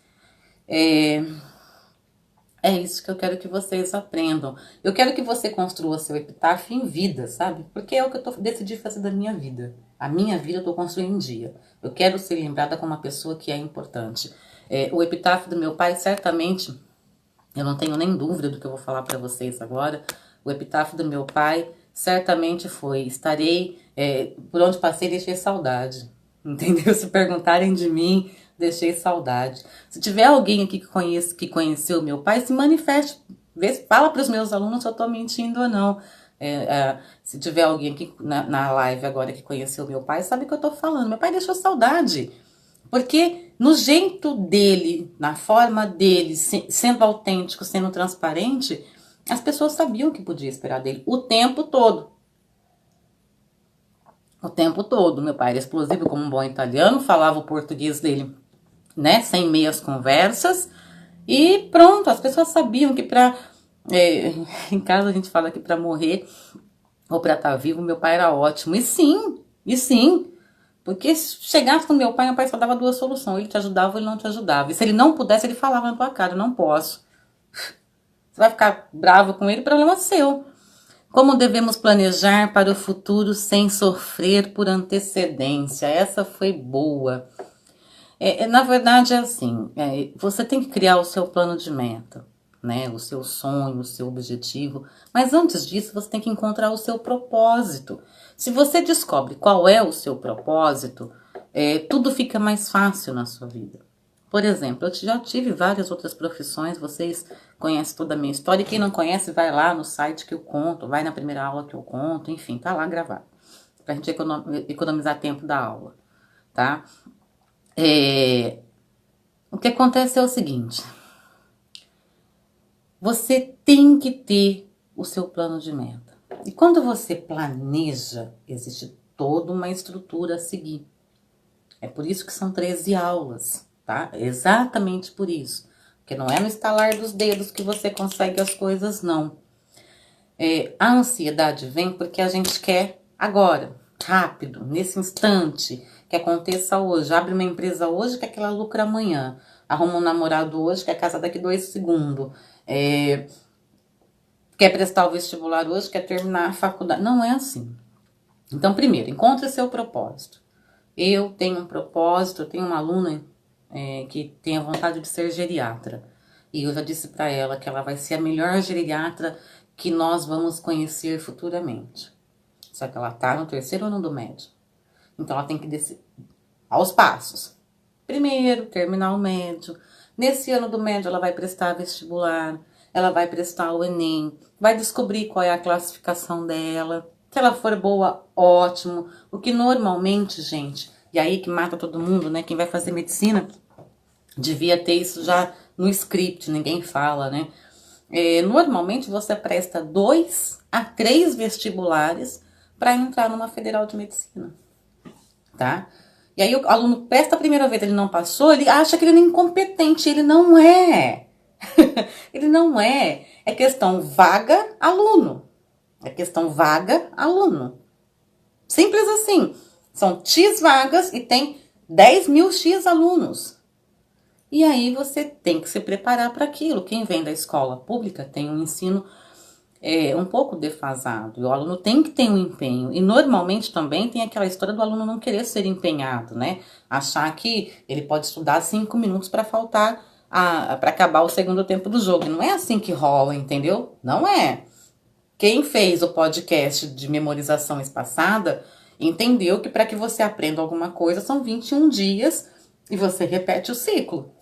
É isso que eu quero que vocês aprendam. Eu quero que você construa seu epitáfio em vida, sabe? Porque é o que eu decidi fazer da minha vida. A minha vida eu tô construindo em dia. Eu quero ser lembrada como uma pessoa que é importante. O epitáfio do meu pai, certamente, eu não tenho nem dúvida do que eu vou falar para vocês agora. O epitáfio do meu pai certamente foi: estarei, por onde passei, deixei saudade. Entendeu? Se perguntarem de mim, deixei saudade. Se tiver alguém aqui que conheceu meu pai, se manifeste. Fala para os meus alunos se eu estou mentindo ou não. Se tiver alguém aqui na live agora que conheceu meu pai, sabe o que eu estou falando. Meu pai deixou saudade. Porque no jeito dele, na forma dele, sendo autêntico, sendo transparente, as pessoas sabiam o que podia esperar dele o tempo todo. O tempo todo. Meu pai era explosivo como um bom italiano, falava o português dele, né, sem meias conversas. E pronto, as pessoas sabiam que em casa a gente fala que pra morrer ou pra estar vivo, meu pai era ótimo. E sim. Porque se chegasse com meu pai só dava 2 soluções. Ele te ajudava ou ele não te ajudava. E se ele não pudesse, ele falava na tua cara: não posso. Você vai ficar bravo com ele, problema seu. Como devemos planejar para o futuro sem sofrer por antecedência? Essa foi boa. Na verdade é assim, você tem que criar o seu plano de meta, né? O seu sonho, o seu objetivo. Mas antes disso, você tem que encontrar o seu propósito. Se você descobre qual é o seu propósito, tudo fica mais fácil na sua vida. Por exemplo, eu já tive várias outras profissões, vocês conhecem toda a minha história. E quem não conhece, vai lá no site que eu conto, vai na primeira aula que eu conto, enfim, tá lá gravado. Pra gente economizar tempo da aula, tá? O que acontece é o seguinte: você tem que ter o seu plano de meta. E quando você planeja, existe toda uma estrutura a seguir. É por isso que são 13 aulas, tá? Exatamente por isso. Porque não é no estalar dos dedos que você consegue as coisas, não. A ansiedade vem porque a gente quer agora, rápido, nesse instante, que aconteça hoje. Abre uma empresa hoje, quer que ela lucre amanhã. Arruma um namorado hoje, quer casar daqui 2 segundos. Quer prestar o vestibular hoje, quer terminar a faculdade. Não é assim. Então, primeiro, encontre seu propósito. Eu tenho um propósito, eu tenho uma aluna que tem a vontade de ser geriatra. E eu já disse para ela que ela vai ser a melhor geriatra que nós vamos conhecer futuramente. Só que ela tá no 3º ano do médio. Então ela tem que descer aos passos. Primeiro, terminar o médio. Nesse ano do médio ela vai prestar vestibular, ela vai prestar o Enem, vai descobrir qual é a classificação dela. Se ela for boa, ótimo. O que normalmente, gente, e aí que mata todo mundo, né? Quem vai fazer medicina devia ter isso já no script, ninguém fala, né? Normalmente você presta 2 a 3 vestibulares para entrar numa federal de medicina, tá? E aí o aluno presta a primeira vez, ele não passou, ele acha que ele é incompetente, ele não é. Ele não é. É questão vaga, aluno. É questão vaga, aluno. Simples assim. São X vagas e tem 10.000 X alunos. E aí você tem que se preparar para aquilo. Quem vem da escola pública tem um ensino um pouco defasado. E o aluno tem que ter um empenho. E normalmente também tem aquela história do aluno não querer ser empenhado, né? Achar que ele pode estudar 5 minutos para faltar, para acabar o segundo tempo do jogo. E não é assim que rola, entendeu? Não é. Quem fez o podcast de memorização espaçada entendeu que para que você aprenda alguma coisa são 21 dias E você repete o ciclo.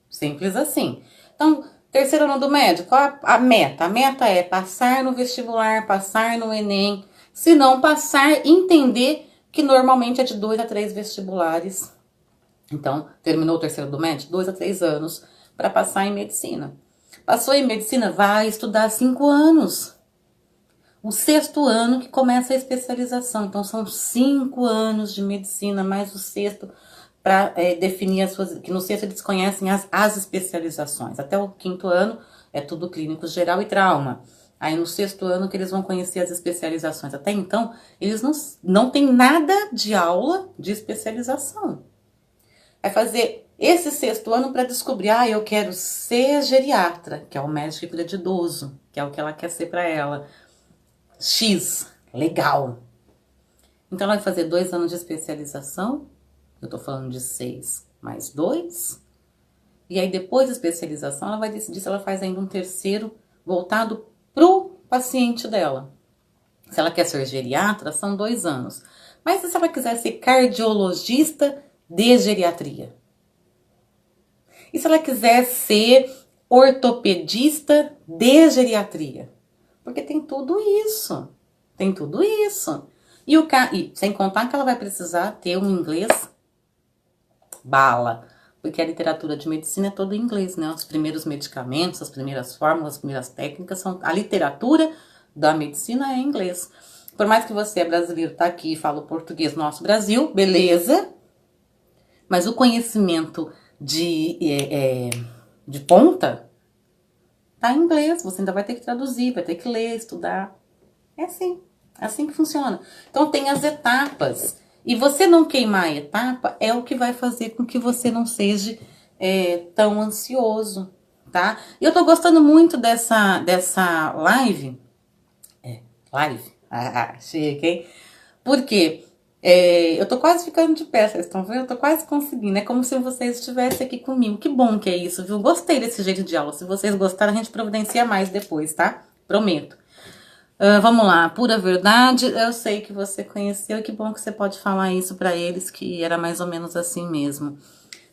Simples assim. Então, terceiro ano do médio, qual a meta? A meta é passar no vestibular, passar no Enem. Se não passar, entender que normalmente é de 2 a 3 vestibulares. Então, terminou o terceiro do médio, 2 a 3 anos para passar em medicina. Passou em medicina, vai estudar 5 anos. O sexto ano que começa a especialização. Então, são 5 anos de medicina, mais o sexto para definir as suas... Que no sexto eles conhecem as especializações. Até o quinto ano é tudo clínico geral e trauma. Aí no sexto ano que eles vão conhecer as especializações. Até então, eles não têm nada de aula de especialização. Vai fazer esse sexto ano para descobrir, eu quero ser geriatra, que é o médico que cuida de idoso, que é o que ela quer ser para ela. X, legal. Então ela vai fazer 2 anos de especialização, eu tô falando de 6 mais 2. E aí depois da especialização ela vai decidir se ela faz ainda um terceiro voltado pro paciente dela. Se ela quer ser geriatra, são 2 anos. Mas se ela quiser ser cardiologista de geriatria? E se ela quiser ser ortopedista de geriatria? Porque tem tudo isso. Tem tudo isso. E sem contar que ela vai precisar ter um inglês bala. Porque a literatura de medicina é toda em inglês, né? Os primeiros medicamentos, as primeiras fórmulas, as primeiras técnicas, a literatura da medicina é em inglês. Por mais que você é brasileiro, tá aqui e fala o português nosso Brasil, beleza. Mas o conhecimento de ponta tá em inglês. Você ainda vai ter que traduzir, vai ter que ler, estudar. É assim que funciona. Então tem as etapas. E você não queimar a etapa é o que vai fazer com que você não seja tão ansioso, tá? E eu tô gostando muito dessa live. Live? Chique, hein? Por quê? Eu tô quase ficando de pé, vocês estão vendo? Eu tô quase conseguindo. É como se vocês estivessem aqui comigo. Que bom que é isso, viu? Gostei desse jeito de aula. Se vocês gostaram, a gente providencia mais depois, tá? Prometo. Vamos lá, pura verdade. Eu sei que você conheceu e que bom que você pode falar isso pra eles, que era mais ou menos assim mesmo.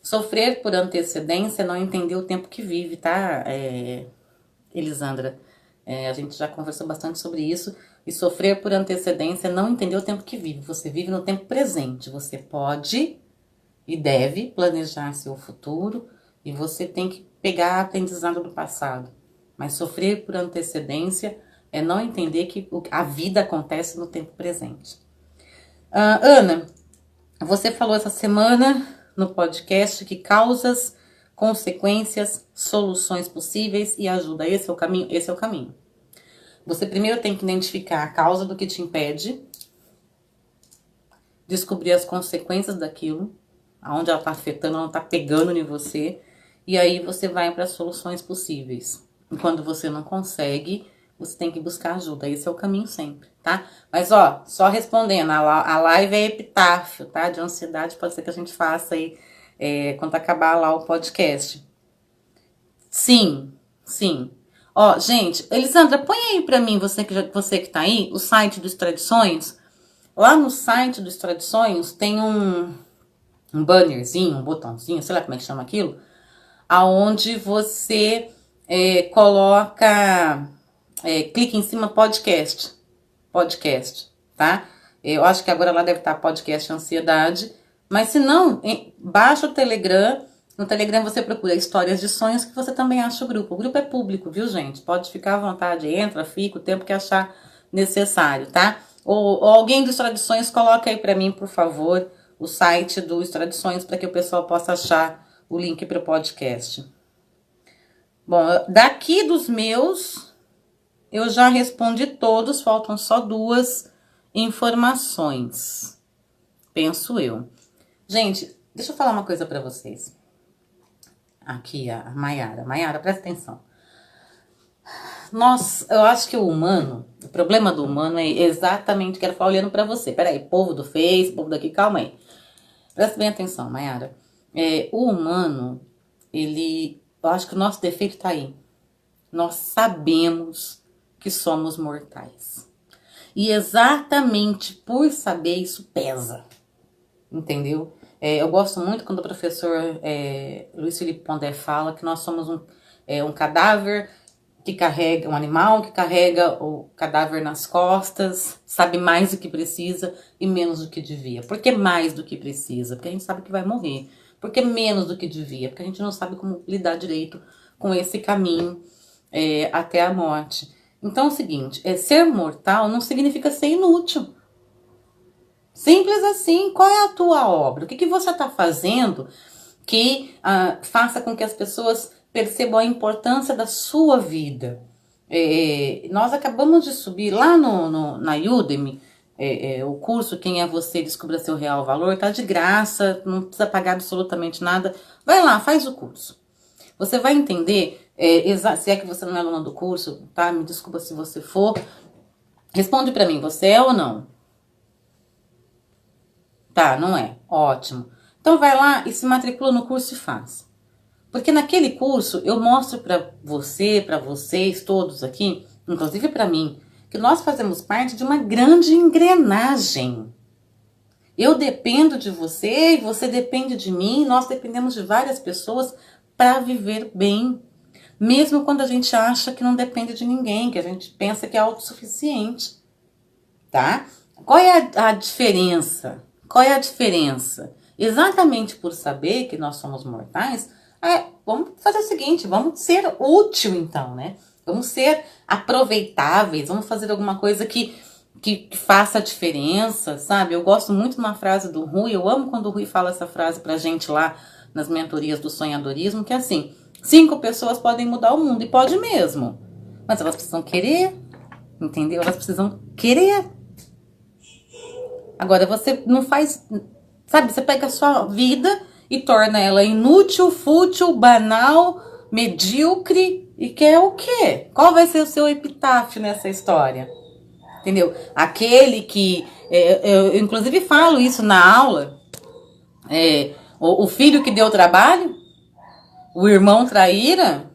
Sofrer por antecedência é não entender o tempo que vive, tá, Elisandra? A gente já conversou bastante sobre isso. E sofrer por antecedência é não entender o tempo que vive. Você vive no tempo presente. Você pode e deve planejar seu futuro. E você tem que pegar aprendizado do passado. Mas sofrer por antecedência é não entender que a vida acontece no tempo presente. Ana, você falou essa semana no podcast que causas, consequências, soluções possíveis e ajuda. Esse é o caminho? Esse é o caminho. Você primeiro tem que identificar a causa do que te impede, descobrir as consequências daquilo, aonde ela tá afetando, ela tá pegando em você, e aí você vai para as soluções possíveis. E quando você não consegue, você tem que buscar ajuda. Esse é o caminho sempre, tá? Mas, só respondendo, a live é epitáfio, tá? De ansiedade, pode ser que a gente faça aí quando acabar lá o podcast. Sim. Gente, Elisandra, põe aí pra mim, você que tá aí, o site dos Tradições. Lá no site dos Tradições tem um bannerzinho, um botãozinho, sei lá como é que chama aquilo, aonde você coloca... clica em cima podcast, tá? Eu acho que agora lá deve estar podcast ansiedade, mas se não, baixa o Telegram. No Telegram você procura Histórias de Sonhos, que você também acha o grupo. O grupo é público, viu, gente? Pode ficar à vontade, entra, fica o tempo que achar necessário, tá? Ou alguém do História de Sonhos, coloca aí pra mim, por favor, o site do História de Sonhos, para que o pessoal possa achar o link para o podcast. Bom, daqui dos meus... eu já respondi todos, faltam só 2 informações. Penso eu. Gente, deixa eu falar uma coisa pra vocês. Aqui, a Mayara. Mayara, presta atenção. Eu acho que o problema do humano é exatamente, quero falar olhando pra você. Peraí, povo do Face, povo daqui, calma aí. Presta bem atenção, Mayara. O humano, eu acho que o nosso defeito tá aí. Nós sabemos que somos mortais. E exatamente por saber isso pesa. Entendeu? Eu gosto muito quando o professor Luiz Felipe Pondé fala que nós somos um cadáver que carrega, um animal que carrega o cadáver nas costas, sabe mais do que precisa e menos do que devia. Por que mais do que precisa? Porque a gente sabe que vai morrer. Por que menos do que devia? Porque a gente não sabe como lidar direito com esse caminho até a morte. Então é o seguinte, ser mortal não significa ser inútil. Simples assim. Qual é a tua obra? O que você está fazendo que faça com que as pessoas percebam a importância da sua vida? Nós acabamos de subir lá na Udemy, o curso Quem é Você? Descubra Seu Real Valor, tá de graça, não precisa pagar absolutamente nada. Vai lá, faz o curso. Você vai entender, se é que você não é aluna do curso, tá? Me desculpa se você for. Responde pra mim, você é ou não? Tá, não é? Ótimo. Então vai lá e se matricula no curso e faz. Porque naquele curso eu mostro pra você, pra vocês todos aqui, inclusive pra mim, que nós fazemos parte de uma grande engrenagem. Eu dependo de você e você depende de mim, nós dependemos de várias pessoas para viver bem. Mesmo quando a gente acha que não depende de ninguém, que a gente pensa que é autossuficiente, tá? Qual é a diferença? Qual é a diferença? Exatamente por saber que nós somos mortais, vamos fazer o seguinte, vamos ser útil então, né? Vamos ser aproveitáveis, vamos fazer alguma coisa que faça a diferença, sabe? Eu gosto muito de uma frase do Rui, eu amo quando o Rui fala essa frase pra gente lá nas mentorias do sonhadorismo, que é assim, 5 pessoas podem mudar o mundo, e pode mesmo, mas elas precisam querer, entendeu? Elas precisam querer. Agora, você não faz, sabe? Você pega a sua vida e torna ela inútil, fútil, banal, medíocre, e quer o quê? Qual vai ser o seu epitáfio nessa história? Entendeu? Aquele que, eu inclusive falo isso na aula, o filho que deu trabalho, o irmão traíra,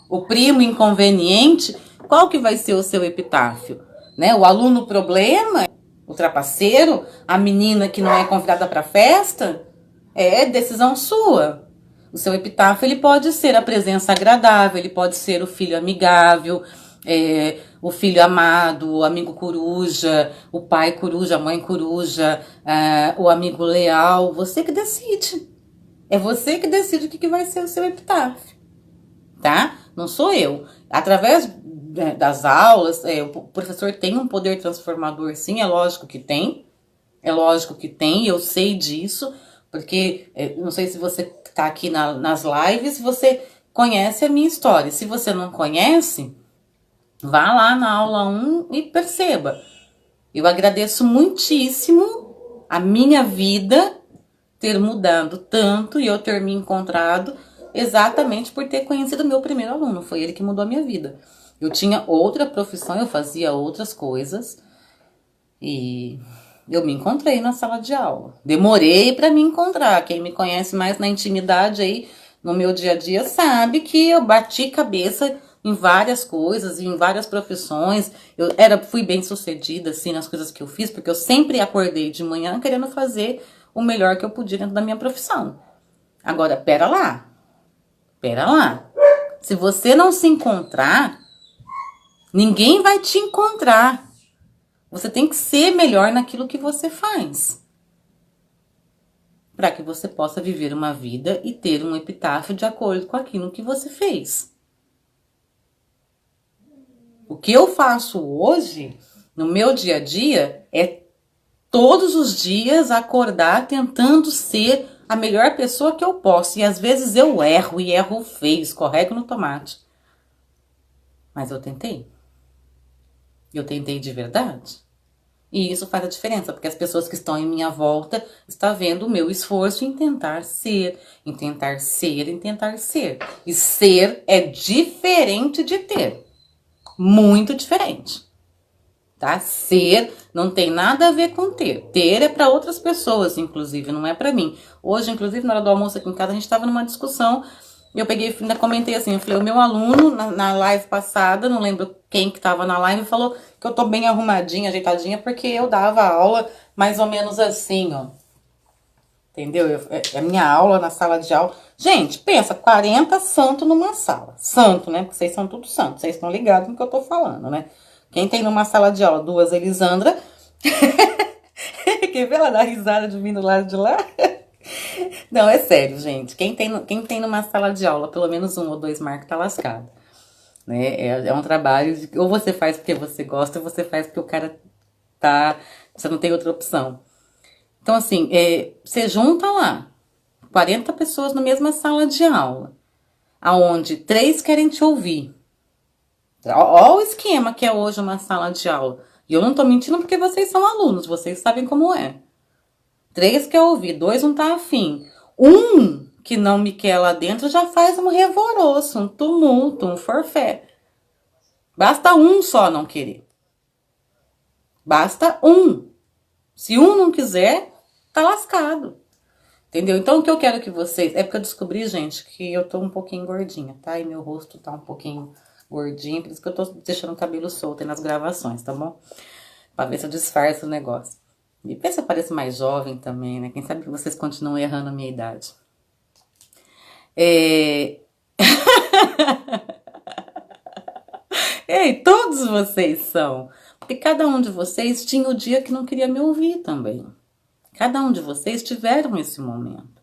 o primo inconveniente, qual que vai ser o seu epitáfio? Né? O aluno problema, o trapaceiro, a menina que não é convidada para festa, é decisão sua. O seu epitáfio ele pode ser a presença agradável, ele pode ser o filho amigável, o filho amado, o amigo coruja, o pai coruja, a mãe coruja, o amigo leal. Você que decide. É você que decide o que vai ser o seu epitáfio, tá? Não sou eu. Através das aulas, o professor tem um poder transformador, sim, é lógico que tem. É lógico que tem, eu sei disso, porque não sei se você tá aqui nas lives, você conhece a minha história. Se você não conhece, vá lá na aula 1 e perceba. Eu agradeço muitíssimo a minha vida ter mudado tanto e eu ter me encontrado exatamente por ter conhecido meu primeiro aluno. Foi ele que mudou a minha vida. Eu tinha outra profissão, eu fazia outras coisas e eu me encontrei na sala de aula. Demorei para me encontrar. Quem me conhece mais na intimidade aí, no meu dia a dia, sabe que eu bati cabeça em várias coisas, em várias profissões. Fui bem sucedida assim nas coisas que eu fiz, porque eu sempre acordei de manhã querendo fazer o melhor que eu podia dentro da minha profissão. Agora, pera lá. Se você não se encontrar, ninguém vai te encontrar. Você tem que ser melhor naquilo que você faz, para que você possa viver uma vida e ter um epitáfio de acordo com aquilo que você fez. O que eu faço hoje, no meu dia a dia, é todos os dias acordar tentando ser a melhor pessoa que eu posso. E às vezes eu erro, e erro feio, escorrego no tomate. Mas eu tentei. Eu tentei de verdade. E isso faz a diferença, porque as pessoas que estão em minha volta estão vendo o meu esforço em tentar ser, em tentar ser, em tentar ser. E ser é diferente de ter. Muito diferente. Tá? Ser não tem nada a ver com ter. Ter é para outras pessoas, inclusive, não é para mim. Hoje, inclusive, na hora do almoço aqui em casa, a gente estava numa discussão. Eu peguei, ainda comentei assim, eu falei, o meu aluno, na live passada, não lembro quem que tava na live, falou que eu tô bem arrumadinha, ajeitadinha, porque eu dava aula mais ou menos assim, ó. Entendeu? É a minha aula na sala de aula. Gente, pensa, 40 santos numa sala. Santo, né? Porque vocês são todos santos. Vocês estão ligados no que eu tô falando, né? Quem tem numa sala de aula duas Elisandra... Quer ver ela dar risada de mim do lado de lá? Não, é sério, gente. Quem tem numa sala de aula pelo menos um ou dois Marcos tá lascado. Né? É um trabalho de... Ou você faz porque você gosta, ou você faz porque o cara tá... Você não tem outra opção. Então, assim, você junta lá 40 pessoas na mesma sala de aula, aonde 3 querem te ouvir. Olha o esquema que é hoje uma sala de aula. E eu não tô mentindo porque vocês são alunos, vocês sabem como é. 3 quer ouvir, 2 não tá afim. Um que não me quer lá dentro já faz um revoroço, um tumulto, um forfé. Basta um só não querer. Basta um. Se um não quiser, tá lascado. Entendeu? Então, o que eu quero que vocês... É porque eu descobri, gente, que eu tô um pouquinho gordinha, tá? E meu rosto tá um pouquinho gordinho, por isso que eu tô deixando o cabelo solto aí nas gravações, tá bom? Pra ver se eu disfarço o negócio. E ver se eu pareço mais jovem também, né? Quem sabe que vocês continuam errando a minha idade. Ei, todos vocês são. Porque cada um de vocês tinha o dia que não queria me ouvir também. Cada um de vocês tiveram esse momento.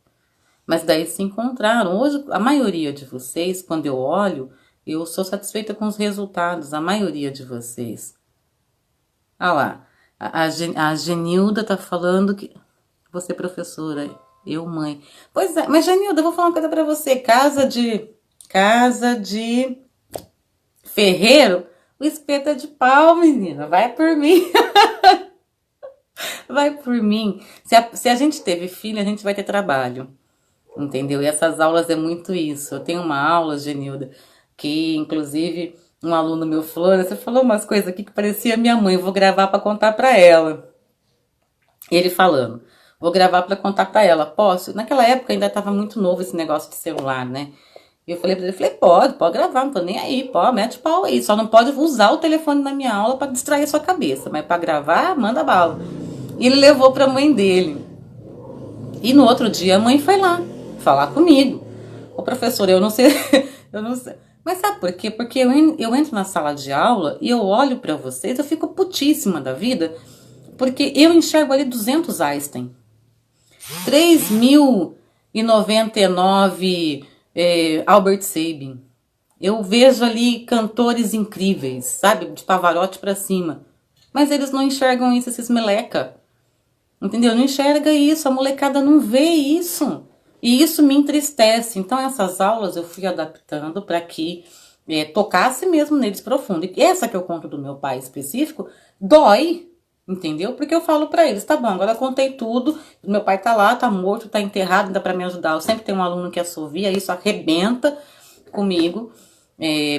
Mas daí se encontraram. Hoje, a maioria de vocês, quando eu olho, eu sou satisfeita com os resultados. A maioria de vocês. Ah lá, a Genilda tá falando que... Você, professora, eu, mãe. Pois é, mas Genilda, eu vou falar uma coisa pra você. Casa de ferreiro, o espeto é de pau, menina. Vai por mim. Vai por mim. Se a gente teve filho, a gente vai ter trabalho. Entendeu? E essas aulas é muito isso. Eu tenho uma aula, Genilda, que inclusive um aluno meu falou, você falou umas coisas aqui que parecia minha mãe, eu vou gravar pra contar pra ela. Ele falando, vou gravar pra contar pra ela. Posso? Naquela época ainda tava muito novo esse negócio de celular, né? E eu falei pra ele, pode gravar, não tô nem aí, pode, mete pau aí. Só não pode usar o telefone na minha aula pra distrair a sua cabeça, mas pra gravar, manda bala. E ele levou pra mãe dele. E no outro dia a mãe foi lá falar comigo. Ô professor, eu não sei, eu não sei. Mas sabe por quê? Porque eu entro na sala de aula e eu olho pra vocês, eu fico putíssima da vida, porque eu enxergo ali 200 Einstein. 3099 Albert Sabin. Eu vejo ali cantores incríveis, sabe? De Pavarotti pra cima. Mas eles não enxergam isso, esses meleca. Entendeu? Não enxerga isso, a molecada não vê isso. E isso me entristece. Então essas aulas eu fui adaptando para que tocasse mesmo neles profundo. E essa que eu conto do meu pai específico, dói. Entendeu? Porque eu falo pra eles, tá bom, agora eu contei tudo, meu pai tá lá, tá morto, tá enterrado, ainda pra me ajudar. Eu sempre tenho um aluno que assovia, isso arrebenta comigo.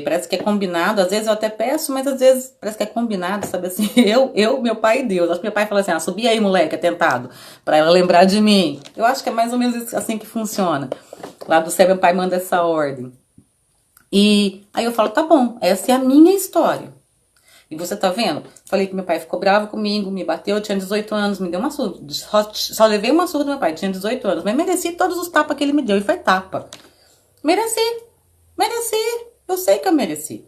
Parece que é combinado, às vezes eu até peço, mas às vezes parece que é combinado, sabe assim, meu pai e Deus. Acho que meu pai fala assim, subi aí, moleque, atentado, pra ela lembrar de mim. Eu acho que é mais ou menos assim que funciona. Lá do céu, meu pai manda essa ordem. E aí eu falo, tá bom, essa é a minha história. E você tá vendo? Falei que meu pai ficou bravo comigo, me bateu, eu tinha 18 anos, me deu uma surra. Só levei uma surra do meu pai, tinha 18 anos. Mas mereci todos os tapas que ele me deu, e foi tapa. Mereci. Eu sei que eu mereci.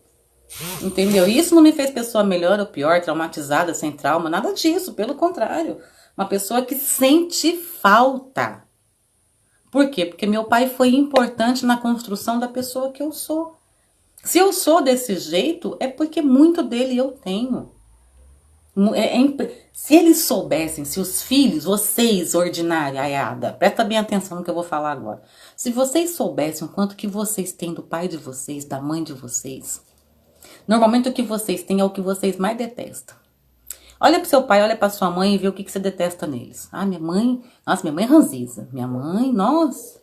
Entendeu? E isso não me fez pessoa melhor ou pior, traumatizada, sem trauma, nada disso. Pelo contrário. Uma pessoa que sente falta. Por quê? Porque meu pai foi importante na construção da pessoa que eu sou. Se eu sou desse jeito, é porque muito dele eu tenho. Se eles soubessem, se os filhos, vocês, ordinária, aiada, presta bem atenção no que eu vou falar agora. Se vocês soubessem o quanto que vocês têm do pai de vocês, da mãe de vocês, normalmente o que vocês têm é o que vocês mais detestam. Olha pro seu pai, olha pra sua mãe e vê o que você detesta neles. Minha mãe é ranziza. Minha mãe, nossa.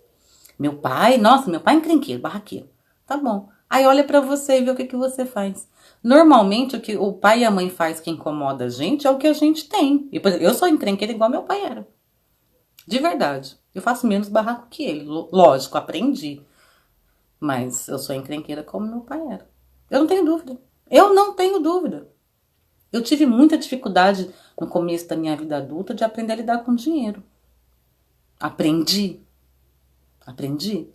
Meu pai é encrenqueiro, barraqueiro. Tá bom. Aí olha pra você e vê o que você faz. Normalmente o que o pai e a mãe faz que incomoda a gente é o que a gente tem. E, por exemplo, eu sou encrenqueira igual meu pai era. De verdade. Eu faço menos barraco que ele. Lógico, aprendi. Mas eu sou encrenqueira como meu pai era. Eu não tenho dúvida. Eu tive muita dificuldade no começo da minha vida adulta de aprender a lidar com dinheiro. Aprendi, aprendi,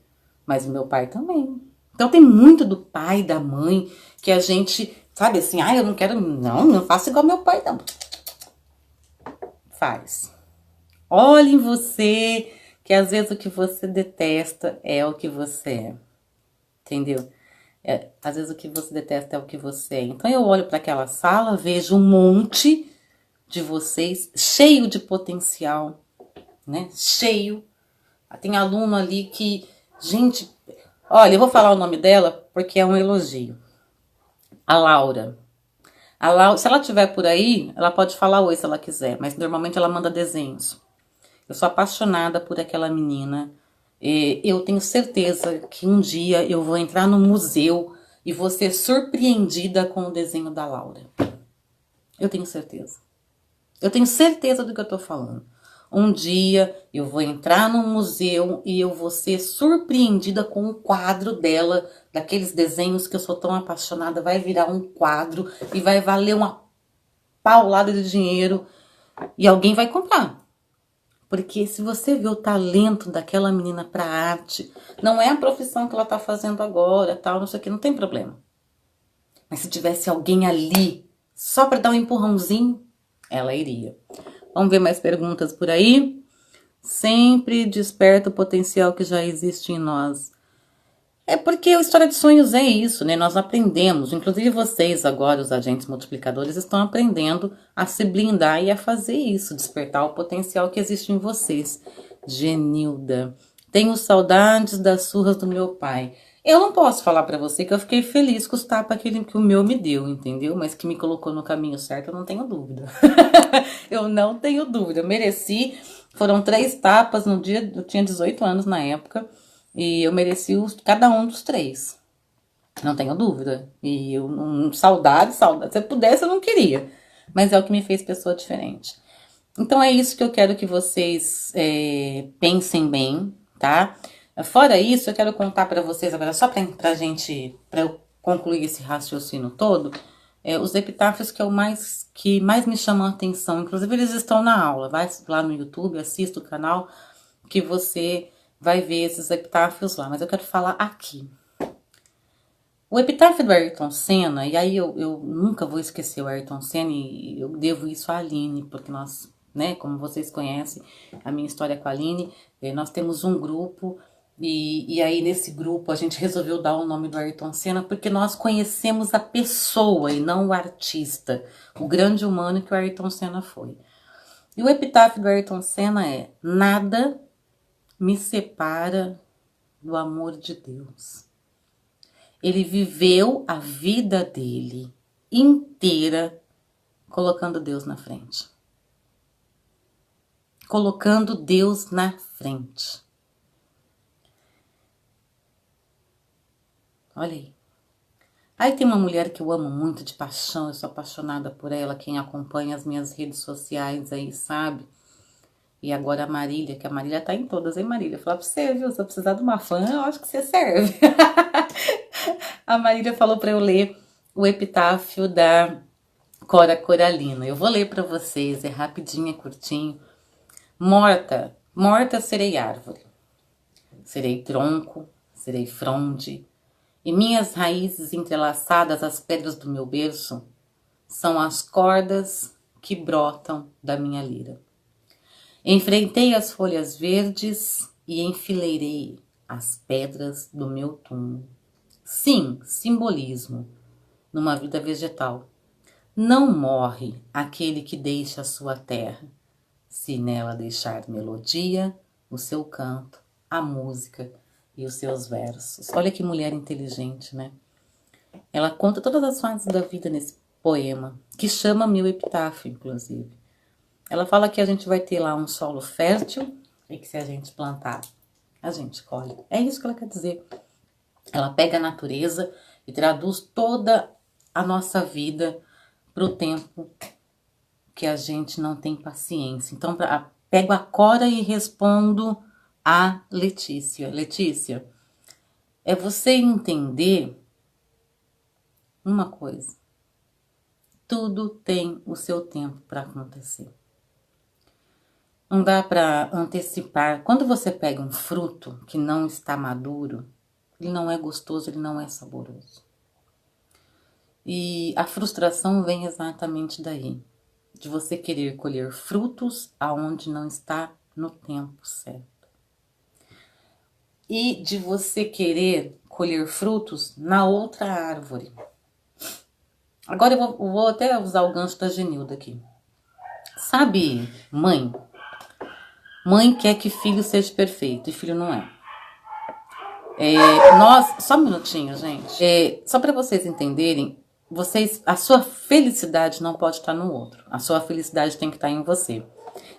mas o meu pai também. Então tem muito do pai, da mãe, que a gente, sabe assim, ah, eu não quero, não faço igual meu pai, não. Faz. Olhe em você, que às vezes o que você detesta é o que você é. Entendeu? Às vezes o que você detesta é o que você é. Então eu olho para aquela sala, vejo um monte de vocês, cheio de potencial, né? Cheio. Tem aluno ali que, gente, olha, eu vou falar o nome dela porque é um elogio. A Laura. A Laura, se ela estiver por aí, ela pode falar oi se ela quiser, mas normalmente ela manda desenhos. Eu sou apaixonada por aquela menina. Eu tenho certeza que um dia eu vou entrar no museu e vou ser surpreendida com o desenho da Laura. Eu tenho certeza. Eu tenho certeza do que eu tô falando. Um dia eu vou entrar num museu e eu vou ser surpreendida com o quadro dela, daqueles desenhos que eu sou tão apaixonada. Vai virar um quadro e vai valer uma paulada de dinheiro e alguém vai comprar. Porque se você vê o talento daquela menina para arte, não é a profissão que ela tá fazendo agora, tal, não sei o que, não tem problema. Mas se tivesse alguém ali, só para dar um empurrãozinho, ela iria. Vamos ver mais perguntas por aí? Sempre desperta o potencial que já existe em nós. É porque a história de sonhos é isso, né? Nós aprendemos, inclusive vocês agora, os agentes multiplicadores, estão aprendendo a se blindar e a fazer isso, despertar o potencial que existe em vocês. Genilda, tenho saudades das surras do meu pai. Eu não posso falar pra você que eu fiquei feliz com os tapas que o meu me deu, entendeu? Mas que me colocou no caminho certo, eu não tenho dúvida. Eu não tenho dúvida, eu mereci. Foram 3 tapas no dia, eu tinha 18 anos na época. E eu mereci cada um dos 3. Não tenho dúvida. E eu, saudade. Se eu pudesse, eu não queria. Mas é o que me fez pessoa diferente. Então é isso que eu quero que vocês pensem bem, tá? Fora isso, eu quero contar pra vocês agora, só pra eu concluir esse raciocínio todo, os epitáfios que mais me chamam a atenção. Inclusive, eles estão na aula. Vai lá no YouTube, assista o canal, que você vai ver esses epitáfios lá, mas eu quero falar aqui. O epitáfio do Ayrton Senna, e aí eu nunca vou esquecer o Ayrton Senna, e eu devo isso à Aline, porque nós, né, como vocês conhecem, a minha história com a Aline, nós temos um grupo, e aí nesse grupo a gente resolveu dar o nome do Ayrton Senna, porque nós conhecemos a pessoa e não o artista, o grande humano que o Ayrton Senna foi. E o epitáfio do Ayrton Senna é: nada me separa do amor de Deus. Ele viveu a vida dele inteira colocando Deus na frente. Colocando Deus na frente. Olha aí. Aí tem uma mulher que eu amo muito de paixão, eu sou apaixonada por ela, quem acompanha as minhas redes sociais aí sabe. E agora a Marília, que a Marília tá em todas, hein, Marília? Falar pra você, viu? Se eu precisar de uma fã, eu acho que você serve. A Marília falou pra eu ler o epitáfio da Cora Coralina. Eu vou ler pra vocês, é rapidinho, é curtinho. Morta, morta serei árvore. Serei tronco, serei fronde. E minhas raízes entrelaçadas às pedras do meu berço são as cordas que brotam da minha lira. Enfrentei as folhas verdes e enfileirei as pedras do meu túmulo. Sim, simbolismo numa vida vegetal. Não morre aquele que deixa a sua terra, se nela deixar melodia, o seu canto, a música e os seus versos. Olha que mulher inteligente, né? Ela conta todas as fases da vida nesse poema, que chama Meu Epitáfio, inclusive. Ela fala que a gente vai ter lá um solo fértil e que se a gente plantar, a gente colhe. É isso que ela quer dizer. Ela pega a natureza e traduz toda a nossa vida para o tempo que a gente não tem paciência. Então, pego a Cora e respondo a Letícia. Letícia, é você entender uma coisa. Tudo tem o seu tempo para acontecer. Não dá para antecipar. Quando você pega um fruto que não está maduro, ele não é gostoso, ele não é saboroso. E a frustração vem exatamente daí, de você querer colher frutos aonde não está no tempo certo. E de você querer colher frutos na outra árvore. Agora eu vou até usar o gancho da Genilda aqui. Sabe, mãe? Mãe quer que filho seja perfeito e filho não é. Só um minutinho, gente. Só para vocês entenderem, a sua felicidade não pode estar no outro. A sua felicidade tem que estar em você.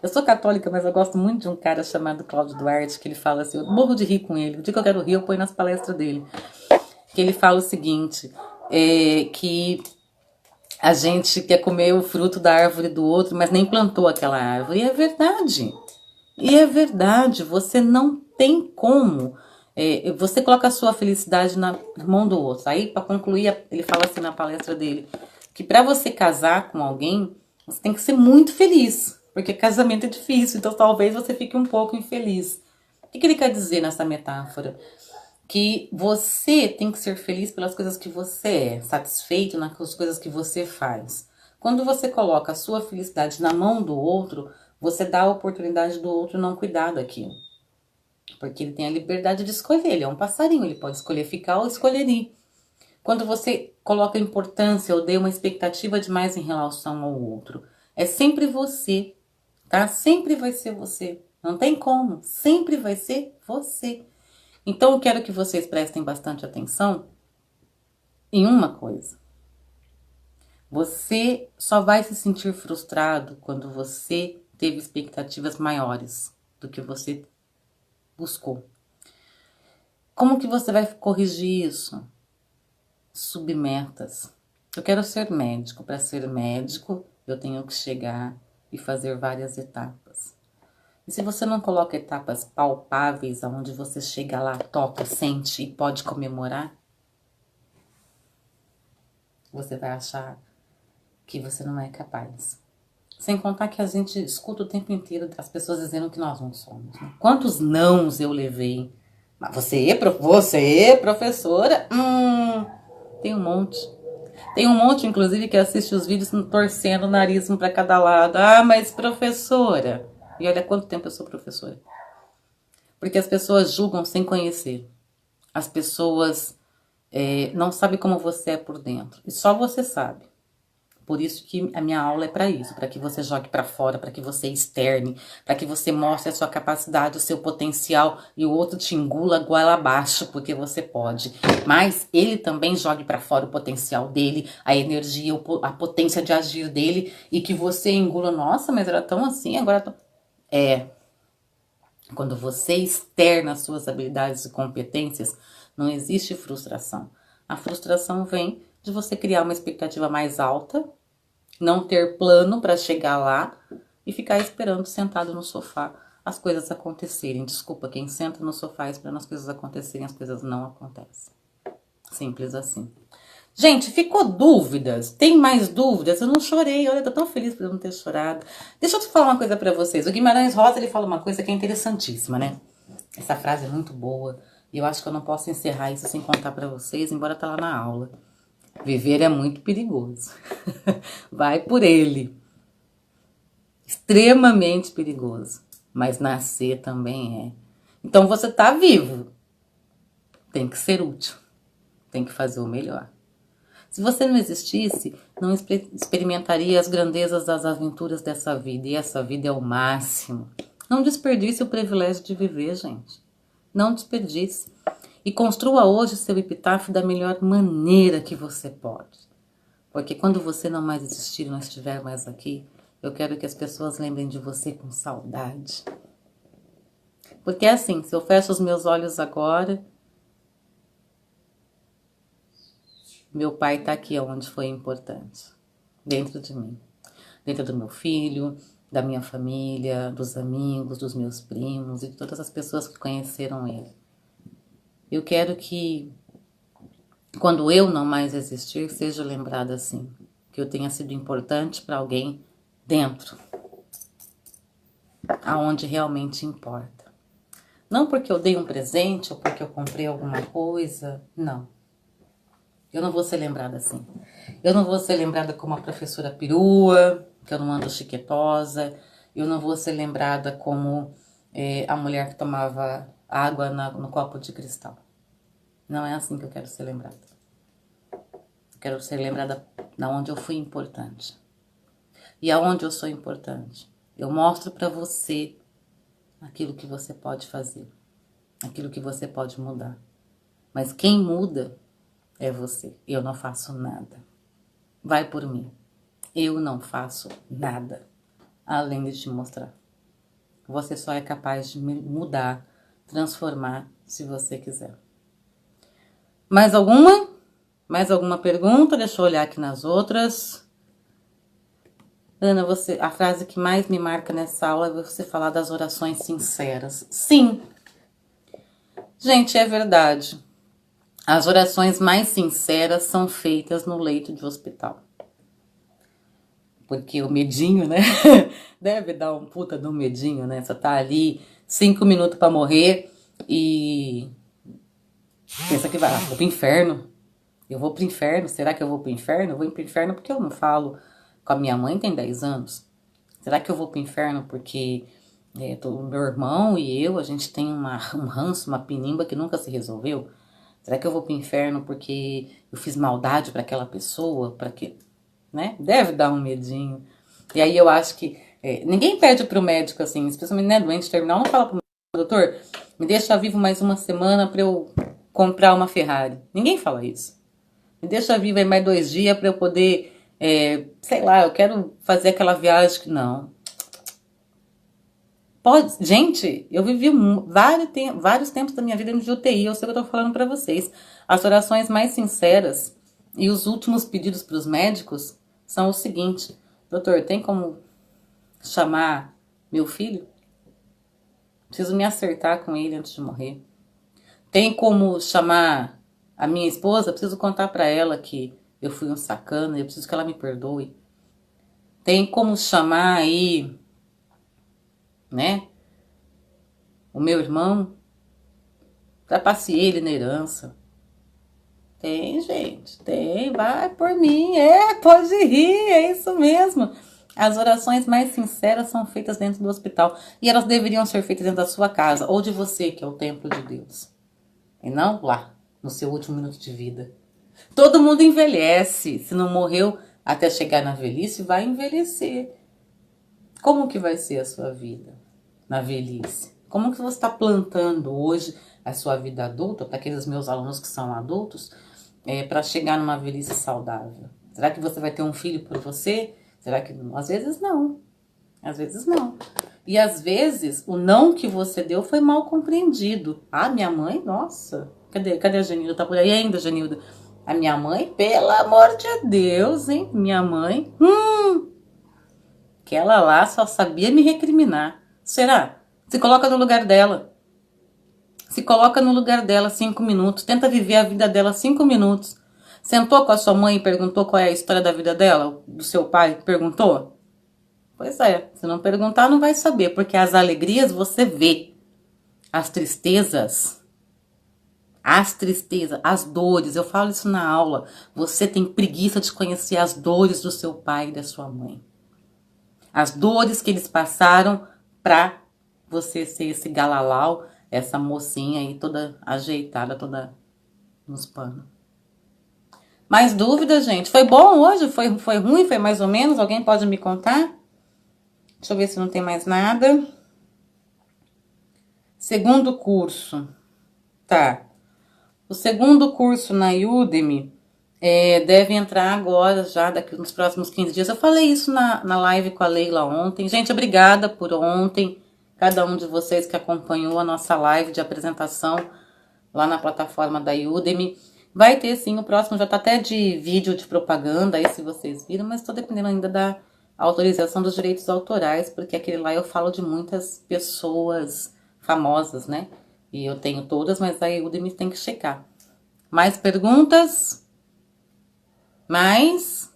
Eu sou católica, mas eu gosto muito de um cara chamado Cláudio Duarte, que ele fala assim, eu morro de rir com ele. O dia que eu quero rir, eu ponho nas palestras dele. Que ele fala o seguinte, que a gente quer comer o fruto da árvore do outro, mas nem plantou aquela árvore. E é verdade. E é verdade, você não tem como. Você coloca a sua felicidade na mão do outro. Aí, para concluir, ele fala assim na palestra dele, que para você casar com alguém, você tem que ser muito feliz, porque casamento é difícil, então talvez você fique um pouco infeliz. O que ele quer dizer nessa metáfora? Que você tem que ser feliz pelas coisas que você é, satisfeito nas coisas que você faz. Quando você coloca a sua felicidade na mão do outro, você dá a oportunidade do outro não cuidar daquilo. Porque ele tem a liberdade de escolher, ele é um passarinho, ele pode escolher ficar ou escolher ir. Quando você coloca importância ou dê uma expectativa demais em relação ao outro, é sempre você, tá? Sempre vai ser você. Não tem como, sempre vai ser você. Então eu quero que vocês prestem bastante atenção em uma coisa. Você só vai se sentir frustrado quando você teve expectativas maiores do que você buscou. Como que você vai corrigir isso? Submetas. Eu quero ser médico. Para ser médico, eu tenho que chegar e fazer várias etapas. E se você não coloca etapas palpáveis, aonde você chega lá, toca, sente e pode comemorar, você vai achar que você não é capaz. Sem contar que a gente escuta o tempo inteiro as pessoas dizendo que nós não somos. Né? Quantos nãos eu levei? Mas você, professora? Tem um monte. Tem um monte, inclusive, que assiste os vídeos torcendo o nariz um para cada lado. Ah, mas professora. E olha quanto tempo eu sou professora. Porque as pessoas julgam sem conhecer. As pessoas não sabem como você é por dentro. E só você sabe. Por isso que a minha aula é para isso, para que você jogue para fora, para que você externe, para que você mostre a sua capacidade, o seu potencial e o outro te engula goela abaixo, porque você pode. Mas ele também jogue para fora o potencial dele, a energia, a potência de agir dele e que você engula, nossa, mas era tão assim, agora quando você externa as suas habilidades e competências, não existe frustração. A frustração vem de você criar uma expectativa mais alta, não ter plano para chegar lá e ficar esperando sentado no sofá as coisas acontecerem. Desculpa, quem senta no sofá esperando as coisas acontecerem, as coisas não acontecem. Simples assim. Gente, ficou dúvidas? Tem mais dúvidas? Eu não chorei, olha, eu tô tão feliz por eu não ter chorado. Deixa eu te falar uma coisa pra vocês. O Guimarães Rosa, ele fala uma coisa que é interessantíssima, né? Essa frase é muito boa. E eu acho que eu não posso encerrar isso sem contar pra vocês, embora tá lá na aula. Viver é muito perigoso. Vai por ele. Extremamente perigoso. Mas nascer também é. Então você tá vivo. Tem que ser útil. Tem que fazer o melhor. Se você não existisse, não experimentaria as grandezas das aventuras dessa vida. E essa vida é o máximo. Não desperdice o privilégio de viver, gente. Não desperdice. E construa hoje seu epitáfio da melhor maneira que você pode. Porque quando você não mais existir e não estiver mais aqui, eu quero que as pessoas lembrem de você com saudade. Porque é assim, se eu fecho os meus olhos agora, meu pai está aqui onde foi importante. Dentro de mim. Dentro do meu filho, da minha família, dos amigos, dos meus primos e de todas as pessoas que conheceram ele. Eu quero que, quando eu não mais existir, seja lembrada assim. Que eu tenha sido importante para alguém dentro aonde realmente importa. Não porque eu dei um presente ou porque eu comprei alguma coisa, não. Eu não vou ser lembrada assim. Eu não vou ser lembrada como a professora perua, que eu não ando chiquetosa. Eu não vou ser lembrada como a mulher que tomava água no copo de cristal. Não é assim que eu quero ser lembrada. Eu quero ser lembrada da onde eu fui importante. E aonde eu sou importante? Eu mostro para você aquilo que você pode fazer, aquilo que você pode mudar. Mas quem muda é você. Eu não faço nada. Vai por mim. Eu não faço nada além de te mostrar. Você só é capaz de mudar, transformar, se você quiser. Mais alguma? Mais alguma pergunta? Deixa eu olhar aqui nas outras. Ana, a frase que mais me marca nessa aula é você falar das orações sinceras. Sim. Gente, é verdade. As orações mais sinceras são feitas no leito de hospital. Porque o medinho, né? Deve dar um puta de um medinho, né? Você tá ali 5 minutos pra morrer e pensa que vou pro inferno. Eu vou pro inferno. Será que eu vou pro inferno? Eu vou pro inferno porque eu não falo com a minha mãe, tem 10 anos. Será que eu vou pro inferno porque o meu irmão e eu, a gente tem um ranço, uma pinimba que nunca se resolveu? Será que eu vou pro inferno porque eu fiz maldade pra aquela pessoa? Pra que, né? Deve dar um medinho. E aí eu acho que ninguém pede pro médico assim, especialmente né, doente terminal, não fala pro médico, doutor, me deixa vivo mais uma semana pra eu comprar uma Ferrari. Ninguém fala isso. Me deixa vivo aí mais 2 dias pra eu poder, sei lá, eu quero fazer aquela viagem que não. Pode, gente, eu vivi vários tempos da minha vida de UTI, eu sei o que eu tô falando pra vocês. As orações mais sinceras e os últimos pedidos pros médicos são o seguinte: doutor, tem como chamar meu filho? Preciso me acertar com ele antes de morrer. Tem como chamar a minha esposa? Preciso contar pra ela que eu fui um sacana e eu preciso que ela me perdoe. Tem como chamar aí, né, o meu irmão? Trapaceei ele na herança. Tem, gente, tem, vai por mim, pode rir, é isso mesmo. As orações mais sinceras são feitas dentro do hospital e elas deveriam ser feitas dentro da sua casa ou de você, que é o templo de Deus, e não lá, no seu último minuto de vida. Todo mundo envelhece, se não morreu até chegar na velhice, vai envelhecer. Como que vai ser a sua vida na velhice? Como que você está plantando hoje a sua vida adulta, para aqueles meus alunos que são adultos, para chegar numa velhice saudável? Será que você vai ter um filho por você? Será que não? Às vezes não. Às vezes não. E às vezes o não que você deu foi mal compreendido. Ah, minha mãe, nossa. Cadê a Genilda? Tá por aí ainda, Genilda? A minha mãe, pelo amor de Deus, hein? Minha mãe, que ela lá só sabia me recriminar. Será? Se coloca no lugar dela. Se coloca no lugar dela 5 minutos. Tenta viver a vida dela 5 minutos. Sentou com a sua mãe e perguntou qual é a história da vida dela? Do seu pai? Perguntou? Pois é. Se não perguntar, não vai saber. Porque as alegrias você vê. As tristezas, as dores. Eu falo isso na aula. Você tem preguiça de conhecer as dores do seu pai e da sua mãe. As dores que eles passaram pra você ser esse galalau, essa mocinha aí toda ajeitada, toda nos panos. Mais dúvidas, gente? Foi bom hoje? Foi ruim? Foi mais ou menos? Alguém pode me contar? Deixa eu ver se não tem mais nada. Segundo curso. Tá. O segundo curso na Udemy deve entrar agora, já daqui nos próximos 15 dias. Eu falei isso na live com a Leila ontem. Gente, obrigada por ontem. Cada um de vocês que acompanhou a nossa live de apresentação lá na plataforma da Udemy. Vai ter sim, o próximo já tá até de vídeo de propaganda, aí se vocês viram, mas tô dependendo ainda da autorização dos direitos autorais, porque aquele lá eu falo de muitas pessoas famosas, né? E eu tenho todas, mas a Udemy tem que checar. Mais perguntas? Mais?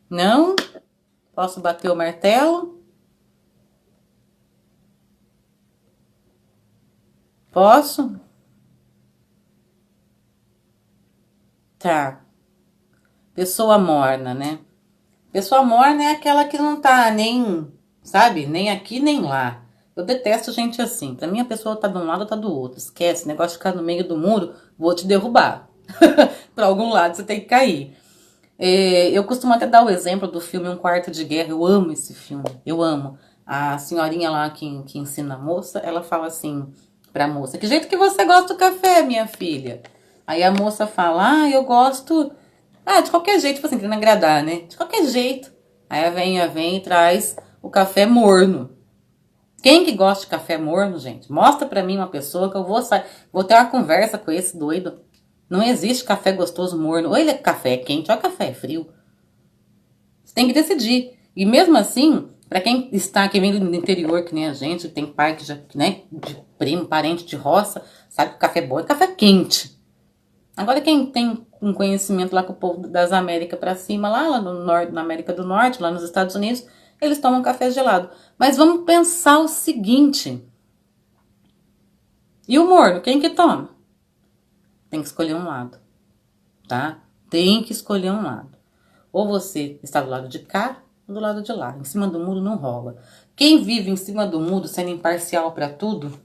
Não? Posso bater o martelo? Posso? Tá. Pessoa morna, né? Pessoa morna é aquela que não tá nem, sabe, nem aqui nem lá. Eu detesto gente assim. Pra mim, a pessoa tá de um lado ou tá do outro. Esquece, negócio de ficar no meio do muro, vou te derrubar. Pra algum lado você tem que cair. Eu costumo até dar o exemplo do filme Um Quarto de Guerra. Eu amo esse filme, eu amo. A senhorinha lá que ensina a moça, ela fala assim pra moça: que jeito que você gosta do café, minha filha? Aí a moça fala: ah, eu gosto. Ah, de qualquer jeito, tipo assim, querendo agradar, né? De qualquer jeito. Aí a veinha vem e traz o café morno. Quem que gosta de café morno, gente? Mostra pra mim uma pessoa que eu vou sair, vou ter uma conversa com esse doido. Não existe café gostoso morno. Ou ele é café quente, ou é café frio. Você tem que decidir. E mesmo assim, pra quem está aqui vindo do interior, que nem a gente, tem pai que já, né, de primo, parente de roça, sabe que o café bom é café quente. Agora quem tem um conhecimento lá com o povo das Américas pra cima, lá no norte, na América do Norte, lá nos Estados Unidos, eles tomam café gelado. Mas vamos pensar o seguinte. E o morno, quem que toma? Tem que escolher um lado, tá? Tem que escolher um lado. Ou você está do lado de cá ou do lado de lá. Em cima do muro não rola. Quem vive em cima do muro sendo imparcial pra tudo,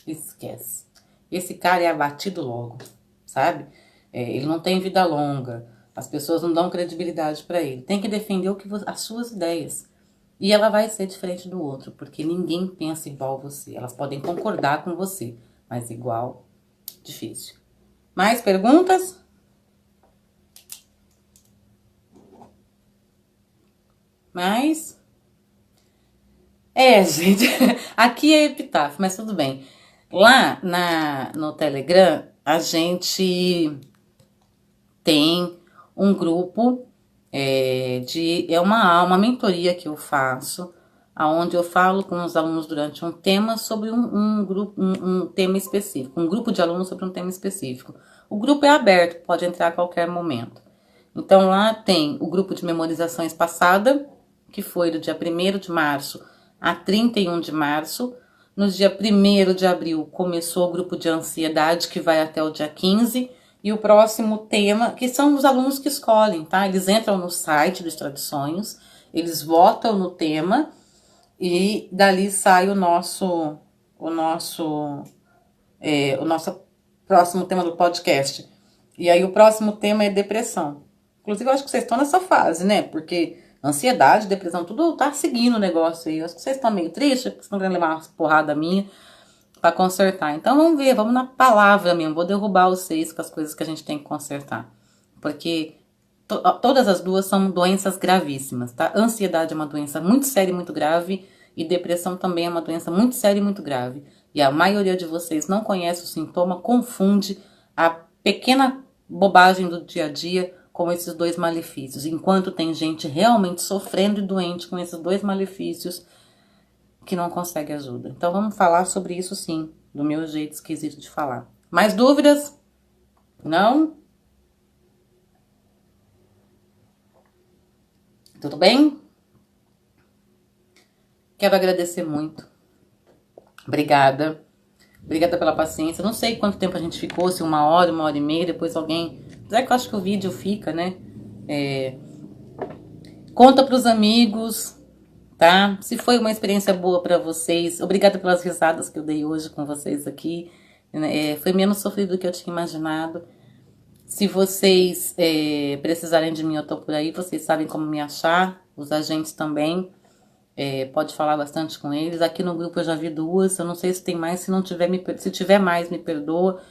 esquece. Esse cara é abatido logo, sabe? Ele não tem vida longa. As pessoas não dão credibilidade pra ele. Tem que defender as suas ideias. E ela vai ser diferente do outro, porque ninguém pensa igual você. Elas podem concordar com você, mas igual, difícil. Mais perguntas? Mais? Gente, aqui é epitáfio, mas tudo bem. Lá no Telegram, a gente tem um grupo é uma mentoria que eu faço, aonde eu falo com os alunos durante um tema sobre um tema específico, um grupo de alunos sobre um tema específico. O grupo é aberto, pode entrar a qualquer momento. Então lá tem o grupo de memorização espaçada, que foi do dia 1º de março a 31 de março. No dia 1º de abril começou o grupo de ansiedade, que vai até o dia 15. E o próximo tema, que são os alunos que escolhem, tá? Eles entram no site dos Tradições, eles votam no tema e dali sai o nosso próximo tema do podcast. E aí o próximo tema é depressão. Inclusive eu acho que vocês estão nessa fase, né? Porque ansiedade, depressão, tudo tá seguindo o negócio aí. Eu acho que vocês estão meio tristes, porque vocês estão querendo levar umas porrada minha para consertar. Então vamos ver, vamos na palavra mesmo. Vou derrubar vocês com as coisas que a gente tem que consertar. Porque todas as duas são doenças gravíssimas, tá? Ansiedade é uma doença muito séria e muito grave. E depressão também é uma doença muito séria e muito grave. E a maioria de vocês não conhece o sintoma, confunde a pequena bobagem do dia a dia com esses dois malefícios. Enquanto tem gente realmente sofrendo e doente com esses dois malefícios, que não consegue ajuda. Então vamos falar sobre isso sim, do meu jeito esquisito de falar. Mais dúvidas? Não? Tudo bem? Quero agradecer muito. Obrigada. Obrigada pela paciência. Não sei quanto tempo a gente ficou, se 1 hora, 1 hora e meia, depois alguém... Apesar que eu acho que o vídeo fica, né? Conta pros amigos, tá? Se foi uma experiência boa pra vocês, obrigada pelas risadas que eu dei hoje com vocês aqui. Foi menos sofrido do que eu tinha imaginado. Se vocês precisarem de mim, eu tô por aí. Vocês sabem como me achar. Os agentes também. Pode falar bastante com eles. Aqui no grupo eu já vi 2. Eu não sei se tem mais. Se não tiver, se tiver mais, me perdoa.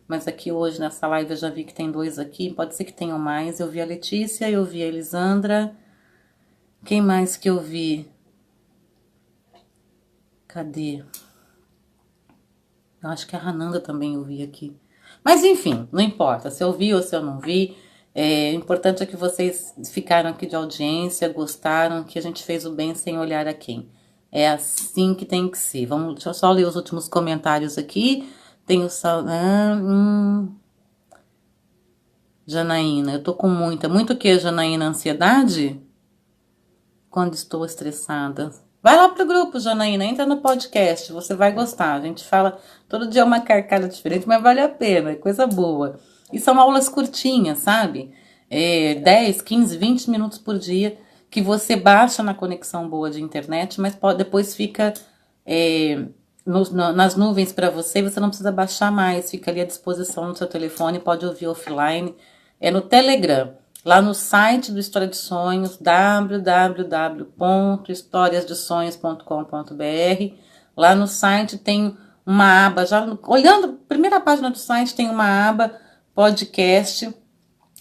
Mas aqui hoje, nessa live, eu já vi que tem 2 aqui. Pode ser que tenham mais. Eu vi a Letícia, eu vi a Elisandra. Quem mais que eu vi? Cadê? Eu acho que a Rananda também eu vi aqui. Mas enfim, não importa se eu vi ou se eu não vi. O importante é que vocês ficaram aqui de audiência, gostaram, que a gente fez o bem sem olhar a quem. É assim que tem que ser. Deixa eu só ler os últimos comentários aqui. Tem o Janaína, eu tô com muito o que, Janaína? Ansiedade? quando estou estressada. Vai lá pro grupo, Janaína, entra no podcast, você vai gostar. A gente fala todo dia uma carcada diferente, mas vale a pena, é coisa boa. E são aulas curtinhas, sabe? 10, 15, 20 minutos por dia, que você baixa na conexão boa de internet, mas depois fica nas nuvens para você não precisa baixar mais, fica ali à disposição no seu telefone, pode ouvir offline. É no Telegram. Lá no site do História de Sonhos, www.historiasdesonhos.com.br. Lá no site tem uma aba, olhando a primeira página do site, tem uma aba podcast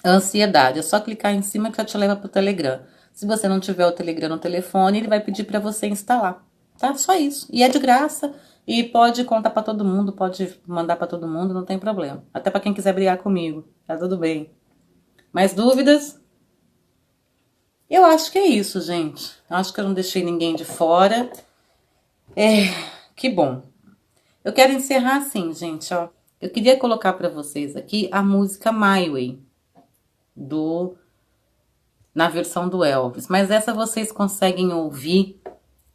ansiedade. É só clicar em cima que já te leva para o Telegram. Se você não tiver o Telegram no telefone, ele vai pedir para você instalar, tá? Só isso. E é de graça e pode contar para todo mundo, pode mandar para todo mundo, não tem problema. Até para quem quiser brigar comigo, tá tudo bem. Mais dúvidas? Eu acho que é isso, gente. Eu acho que eu não deixei ninguém de fora. Que bom. Eu quero encerrar assim, gente, ó. Eu queria colocar para vocês aqui a música My Way, na versão do Elvis. Mas essa vocês conseguem ouvir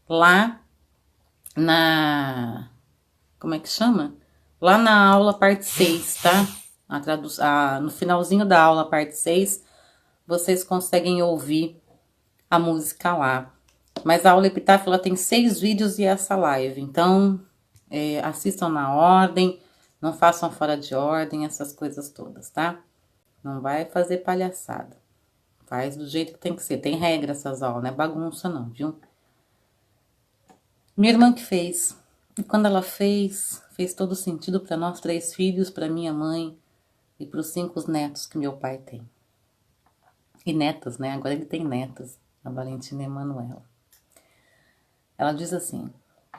lá como é que chama? Lá na aula parte 6, tá? No finalzinho da aula parte 6, vocês conseguem ouvir a música lá. Mas a aula Epitáfio, ela tem 6 vídeos e essa live. Então, assistam na ordem, não façam fora de ordem, essas coisas todas, tá? Não vai fazer palhaçada. Faz do jeito que tem que ser. Tem regra essas aulas, não é bagunça não, viu? Minha irmã que fez. E quando ela fez todo sentido para nós 3 filhos, para minha mãe e para os 5 netos que meu pai tem. E netas, né? Agora ele tem netas, a Valentina e a Manuela. Ela diz assim: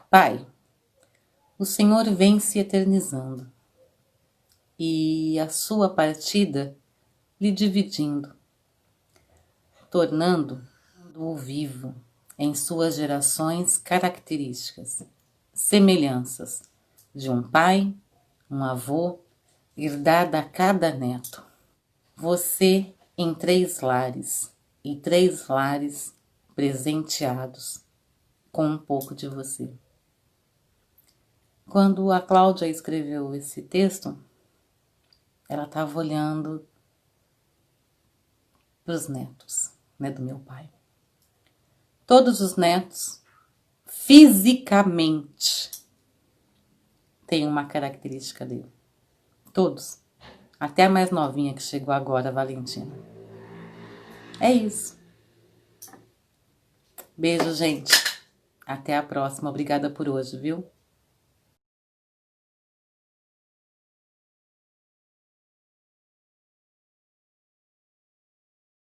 Pai, o Senhor vem se eternizando e a sua partida lhe dividindo, tornando o vivo em suas gerações características, semelhanças de um pai, um avô, herdada a cada neto. Você em 3 lares, e 3 lares presenteados com um pouco de você. Quando a Cláudia escreveu esse texto, ela estava olhando para os netos, né, do meu pai. Todos os netos, fisicamente, têm uma característica dele. Todos. Até a mais novinha que chegou agora, a Valentina. É isso. Beijo, gente. Até a próxima. Obrigada por hoje, viu?